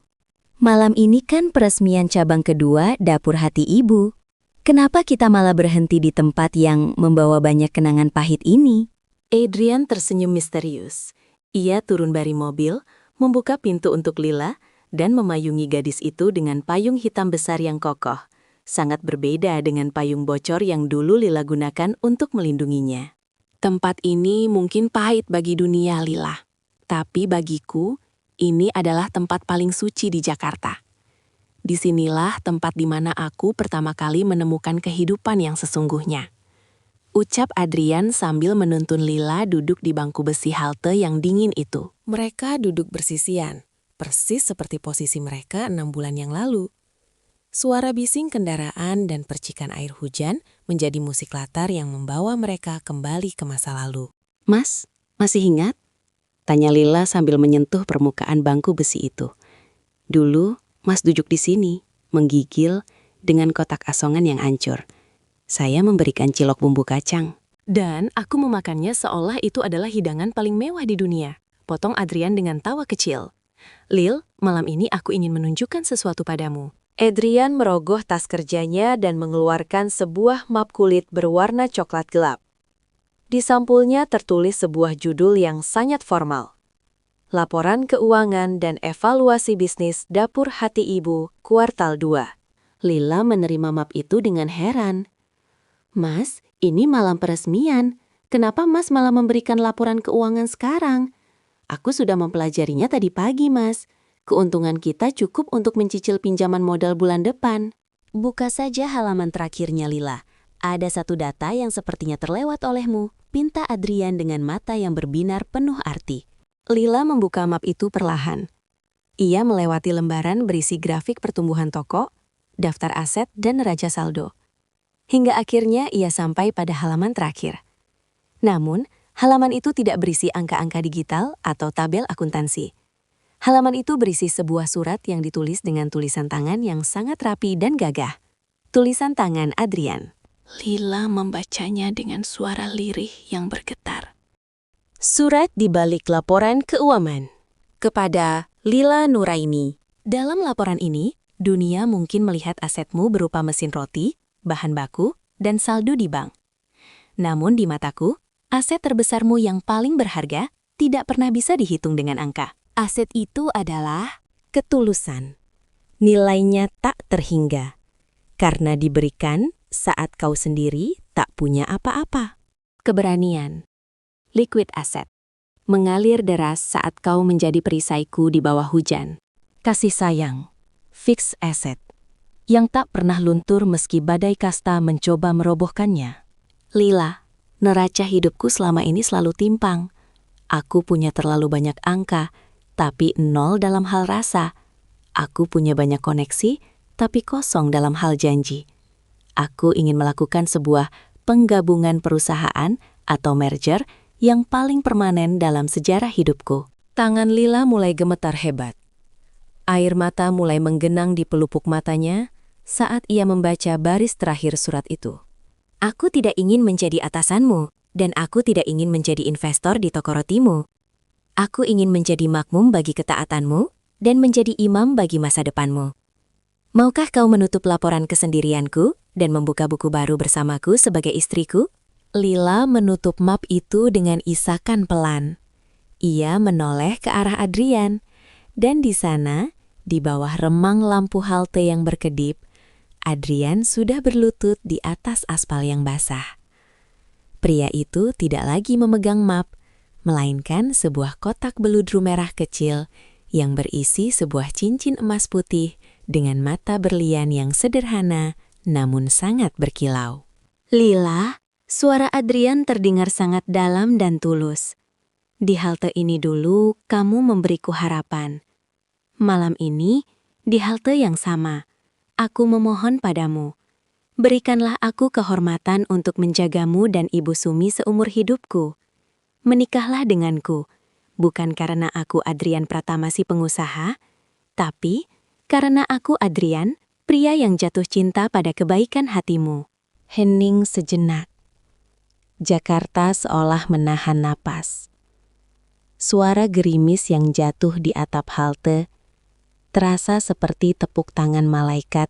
Malam ini kan peresmian cabang kedua Dapur Hati Ibu. Kenapa kita malah berhenti di tempat yang membawa banyak kenangan pahit ini? Adrian tersenyum misterius. Ia turun dari mobil, membuka pintu untuk Lila, dan memayungi gadis itu dengan payung hitam besar yang kokoh. Sangat berbeda dengan payung bocor yang dulu Lila gunakan untuk melindunginya. Tempat ini mungkin pahit bagi dunia, Lila. Tapi bagiku, ini adalah tempat paling suci di Jakarta. Disinilah tempat di mana aku pertama kali menemukan kehidupan yang sesungguhnya. Ucap Adrian sambil menuntun Lila duduk di bangku besi halte yang dingin itu. Mereka duduk bersisian, persis seperti posisi mereka 6 bulan yang lalu. Suara bising kendaraan dan percikan air hujan menjadi musik latar yang membawa mereka kembali ke masa lalu. Mas, masih ingat? Tanya Lila sambil menyentuh permukaan bangku besi itu. Dulu, Mas duduk di sini, menggigil dengan kotak asongan yang hancur. Saya memberikan cilok bumbu kacang. Dan aku memakannya seolah itu adalah hidangan paling mewah di dunia. Potong Adrian dengan tawa kecil. Lil, malam ini aku ingin menunjukkan sesuatu padamu. Adrian merogoh tas kerjanya dan mengeluarkan sebuah map kulit berwarna coklat gelap. Di sampulnya tertulis sebuah judul yang sangat formal. Laporan Keuangan dan Evaluasi Bisnis Dapur Hati Ibu, Kuartal 2. Lila menerima map itu dengan heran. Mas, ini malam peresmian. Kenapa Mas malah memberikan laporan keuangan sekarang? Aku sudah mempelajarinya tadi pagi, Mas. Keuntungan kita cukup untuk mencicil pinjaman modal bulan depan. Buka saja halaman terakhirnya, Lila. Ada satu data yang sepertinya terlewat olehmu, pinta Adrian dengan mata yang berbinar penuh arti. Lila membuka map itu perlahan. Ia melewati lembaran berisi grafik pertumbuhan toko, daftar aset, dan neraca saldo. Hingga akhirnya ia sampai pada halaman terakhir. Namun, halaman itu tidak berisi angka-angka digital atau tabel akuntansi. Halaman itu berisi sebuah surat yang ditulis dengan tulisan tangan yang sangat rapi dan gagah. Tulisan tangan Adrian. Lila membacanya dengan suara lirih yang bergetar. Surat di balik laporan keuangan. Kepada Lila Nuraini. Dalam laporan ini, dunia mungkin melihat asetmu berupa mesin roti, bahan baku, dan saldo di bank. Namun di mataku, aset terbesarmu yang paling berharga tidak pernah bisa dihitung dengan angka. Aset itu adalah ketulusan. Nilainya tak terhingga, karena diberikan saat kau sendiri tak punya apa-apa. Keberanian. Liquid asset. Mengalir deras saat kau menjadi perisaiku di bawah hujan. Kasih sayang. Fixed asset. Yang tak pernah luntur meski badai kasta mencoba merobohkannya. Lila, neraca hidupku selama ini selalu timpang. Aku punya terlalu banyak angka, tapi nol dalam hal rasa. Aku punya banyak koneksi, tapi kosong dalam hal janji. Aku ingin melakukan sebuah penggabungan perusahaan atau merger yang paling permanen dalam sejarah hidupku. Tangan Lila mulai gemetar hebat. Air mata mulai menggenang di pelupuk matanya saat ia membaca baris terakhir surat itu. Aku tidak ingin menjadi atasanmu, dan aku tidak ingin menjadi investor di toko rotimu. Aku ingin menjadi makmum bagi ketaatanmu, dan menjadi imam bagi masa depanmu. Maukah kau menutup laporan kesendirianku, dan membuka buku baru bersamaku sebagai istriku? Lila menutup map itu dengan isakan pelan. Ia menoleh ke arah Adrian, dan di sana, di bawah remang lampu halte yang berkedip, Adrian sudah berlutut di atas aspal yang basah. Pria itu tidak lagi memegang map, melainkan sebuah kotak beludru merah kecil yang berisi sebuah cincin emas putih dengan mata berlian yang sederhana namun sangat berkilau. Lila, suara Adrian terdengar sangat dalam dan tulus. Di halte ini dulu kamu memberiku harapan. Malam ini, di halte yang sama, aku memohon padamu, berikanlah aku kehormatan untuk menjagamu dan Ibu Sumi seumur hidupku. Menikahlah denganku, bukan karena aku Adrian Pratama si pengusaha, tapi karena aku Adrian, pria yang jatuh cinta pada kebaikan hatimu. Hening sejenak. Jakarta seolah menahan napas. Suara gerimis yang jatuh di atap halte terasa seperti tepuk tangan malaikat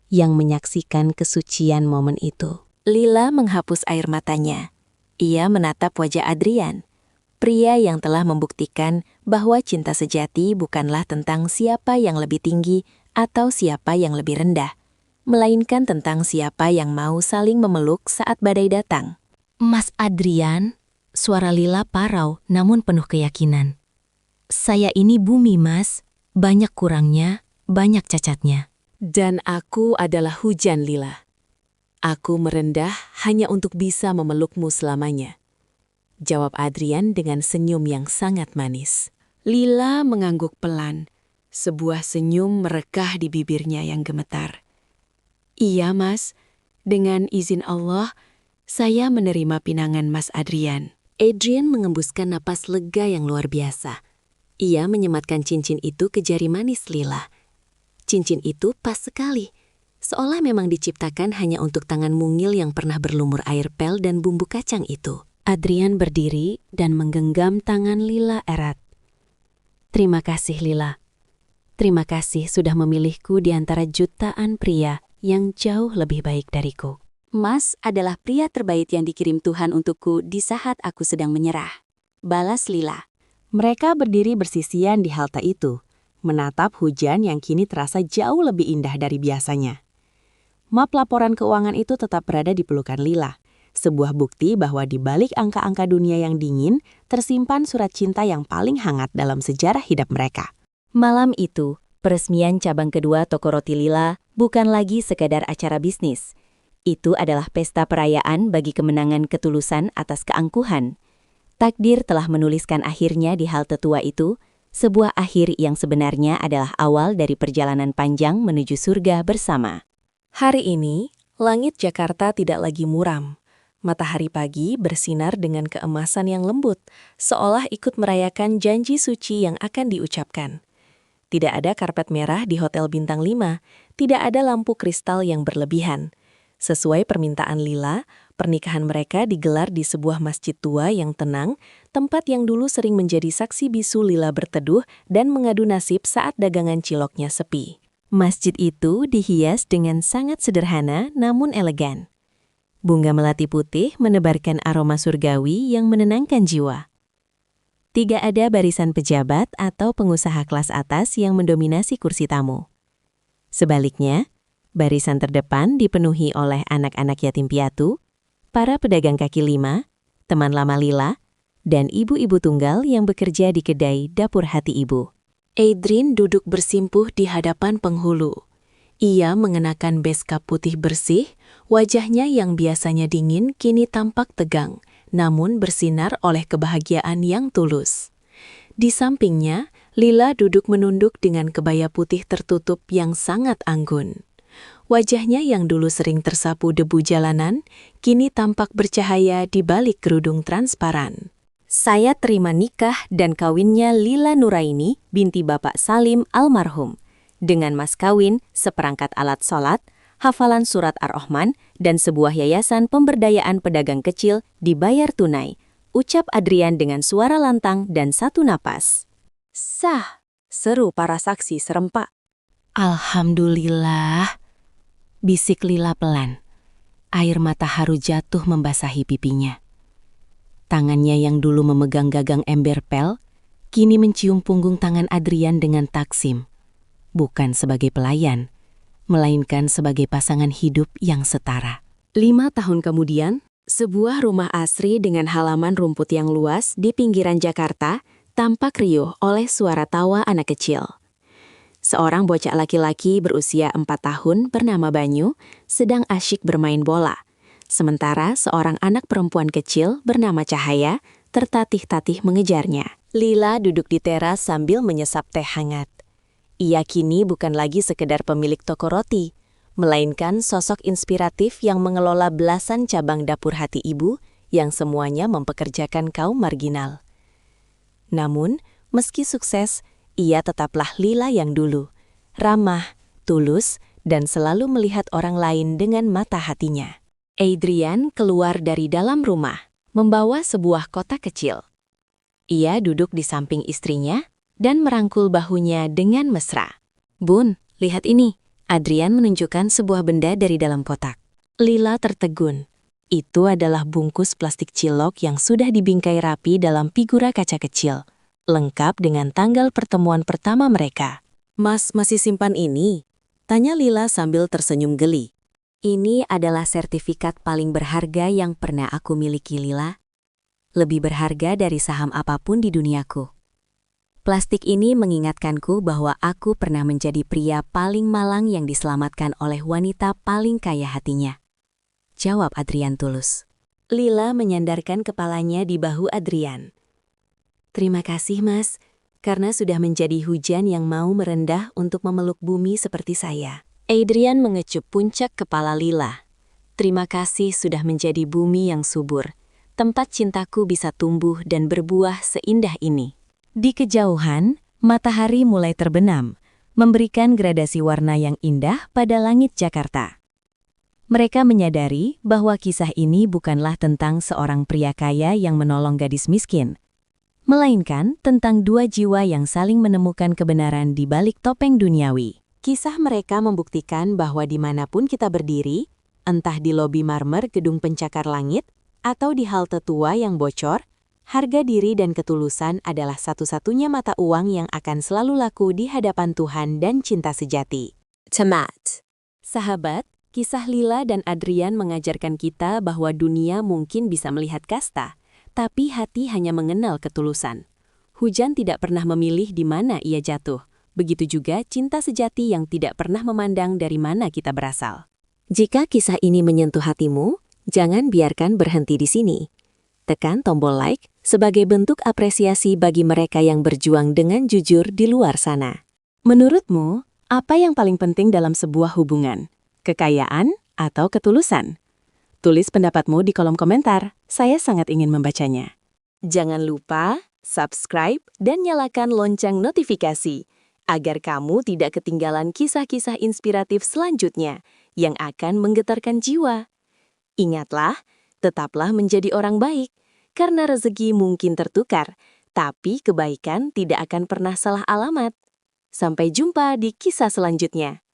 yang menyaksikan kesucian momen itu. Lila menghapus air matanya. Ia menatap wajah Adrian, pria yang telah membuktikan bahwa cinta sejati bukanlah tentang siapa yang lebih tinggi atau siapa yang lebih rendah, melainkan tentang siapa yang mau saling memeluk saat badai datang. Mas Adrian, suara Lila parau namun penuh keyakinan. Saya ini bumi, Mas. Banyak kurangnya, banyak cacatnya. Dan aku adalah hujan, Lila. Aku merendah hanya untuk bisa memelukmu selamanya. Jawab Adrian dengan senyum yang sangat manis. Lila mengangguk pelan. Sebuah senyum merekah di bibirnya yang gemetar. Iya, Mas. Dengan izin Allah, saya menerima pinangan Mas Adrian. Adrian mengembuskan napas lega yang luar biasa. Ia menyematkan cincin itu ke jari manis Lila. Cincin itu pas sekali, seolah memang diciptakan hanya untuk tangan mungil yang pernah berlumur air pel dan bumbu kacang itu. Adrian berdiri dan menggenggam tangan Lila erat. Terima kasih Lila. Terima kasih sudah memilihku di antara jutaan pria yang jauh lebih baik dariku. Mas adalah pria terbaik yang dikirim Tuhan untukku di saat aku sedang menyerah. Balas Lila. Mereka berdiri bersisian di halte itu, menatap hujan yang kini terasa jauh lebih indah dari biasanya. Map laporan keuangan itu tetap berada di pelukan Lila, sebuah bukti bahwa di balik angka-angka dunia yang dingin, tersimpan surat cinta yang paling hangat dalam sejarah hidup mereka. Malam itu, peresmian cabang kedua toko roti Lila bukan lagi sekadar acara bisnis. Itu adalah pesta perayaan bagi kemenangan ketulusan atas keangkuhan. Takdir telah menuliskan akhirnya di halte tua itu, sebuah akhir yang sebenarnya adalah awal dari perjalanan panjang menuju surga bersama. Hari ini, langit Jakarta tidak lagi muram. Matahari pagi bersinar dengan keemasan yang lembut, seolah ikut merayakan janji suci yang akan diucapkan. Tidak ada karpet merah di Hotel Bintang 5, tidak ada lampu kristal yang berlebihan. Sesuai permintaan Lila, pernikahan mereka digelar di sebuah masjid tua yang tenang, tempat yang dulu sering menjadi saksi bisu Lila berteduh dan mengadu nasib saat dagangan ciloknya sepi. Masjid itu dihias dengan sangat sederhana namun elegan. Bunga melati putih menebarkan aroma surgawi yang menenangkan jiwa. Tidak ada barisan pejabat atau pengusaha kelas atas yang mendominasi kursi tamu. Sebaliknya, barisan terdepan dipenuhi oleh anak-anak yatim piatu, para pedagang kaki lima, teman lama Lila, dan ibu-ibu tunggal yang bekerja di kedai dapur hati ibu. Adrian duduk bersimpuh di hadapan penghulu. Ia mengenakan beskap putih bersih, wajahnya yang biasanya dingin kini tampak tegang, namun bersinar oleh kebahagiaan yang tulus. Di sampingnya, Lila duduk menunduk dengan kebaya putih tertutup yang sangat anggun. Wajahnya yang dulu sering tersapu debu jalanan, kini tampak bercahaya di balik kerudung transparan. Saya terima nikah dan kawinnya Lila Nuraini binti Bapak Salim almarhum, dengan mas kawin, seperangkat alat sholat, hafalan surat Ar-Rahman, dan sebuah yayasan pemberdayaan pedagang kecil dibayar tunai, ucap Adrian dengan suara lantang dan satu napas. Sah, seru para saksi serempak. Alhamdulillah, bisik Lila pelan. Air mata haru jatuh membasahi pipinya. Tangannya yang dulu memegang gagang ember pel, kini mencium punggung tangan Adrian dengan taksim. Bukan sebagai pelayan, melainkan sebagai pasangan hidup yang setara. 5 tahun kemudian, sebuah rumah asri dengan halaman rumput yang luas di pinggiran Jakarta tampak riuh oleh suara tawa anak kecil. Seorang bocah laki-laki berusia 4 tahun bernama Banyu sedang asyik bermain bola. Sementara seorang anak perempuan kecil bernama Cahaya tertatih-tatih mengejarnya. Lila duduk di teras sambil menyesap teh hangat. Ia kini bukan lagi sekedar pemilik toko roti, melainkan sosok inspiratif yang mengelola belasan cabang dapur hati ibu yang semuanya mempekerjakan kaum marginal. Namun, meski sukses, ia tetaplah Lila yang dulu, ramah, tulus, dan selalu melihat orang lain dengan mata hatinya. Adrian keluar dari dalam rumah, membawa sebuah kotak kecil. Ia duduk di samping istrinya dan merangkul bahunya dengan mesra. "Bun, lihat ini." Adrian menunjukkan sebuah benda dari dalam kotak. Lila tertegun. Itu adalah bungkus plastik cilok yang sudah dibingkai rapi dalam figura kaca kecil, lengkap dengan tanggal pertemuan pertama mereka. "Mas masih simpan ini?" tanya Lila sambil tersenyum geli. "Ini adalah sertifikat paling berharga yang pernah aku miliki, Lila. Lebih berharga dari saham apapun di duniaku. Plastik ini mengingatkanku bahwa aku pernah menjadi pria paling malang yang diselamatkan oleh wanita paling kaya hatinya. jawab Adrian tulus. Lila menyandarkan kepalanya di bahu Adrian. Terima kasih, Mas, karena sudah menjadi hujan yang mau merendah untuk memeluk bumi seperti saya. Adrian mengecup puncak kepala Lila. Terima kasih sudah menjadi bumi yang subur, tempat cintaku bisa tumbuh dan berbuah seindah ini. Di kejauhan, matahari mulai terbenam, memberikan gradasi warna yang indah pada langit Jakarta. Mereka menyadari bahwa kisah ini bukanlah tentang seorang pria kaya yang menolong gadis miskin, melainkan tentang dua jiwa yang saling menemukan kebenaran di balik topeng duniawi. Kisah mereka membuktikan bahwa dimanapun kita berdiri, entah di lobi marmer gedung pencakar langit, atau di halte tua yang bocor, harga diri dan ketulusan adalah satu-satunya mata uang yang akan selalu laku di hadapan Tuhan dan cinta sejati. Tamat. Sahabat, kisah Lila dan Adrian mengajarkan kita bahwa dunia mungkin bisa melihat kasta, tapi hati hanya mengenal ketulusan. Hujan tidak pernah memilih di mana ia jatuh. Begitu juga cinta sejati yang tidak pernah memandang dari mana kita berasal. Jika kisah ini menyentuh hatimu, jangan biarkan berhenti di sini. Tekan tombol like sebagai bentuk apresiasi bagi mereka yang berjuang dengan jujur di luar sana. Menurutmu, apa yang paling penting dalam sebuah hubungan? Kekayaan atau ketulusan? Tulis pendapatmu di kolom komentar, saya sangat ingin membacanya. Jangan lupa subscribe dan nyalakan lonceng notifikasi, agar kamu tidak ketinggalan kisah-kisah inspiratif selanjutnya yang akan menggetarkan jiwa. Ingatlah, tetaplah menjadi orang baik, karena rezeki mungkin tertukar, tapi kebaikan tidak akan pernah salah alamat. Sampai jumpa di kisah selanjutnya.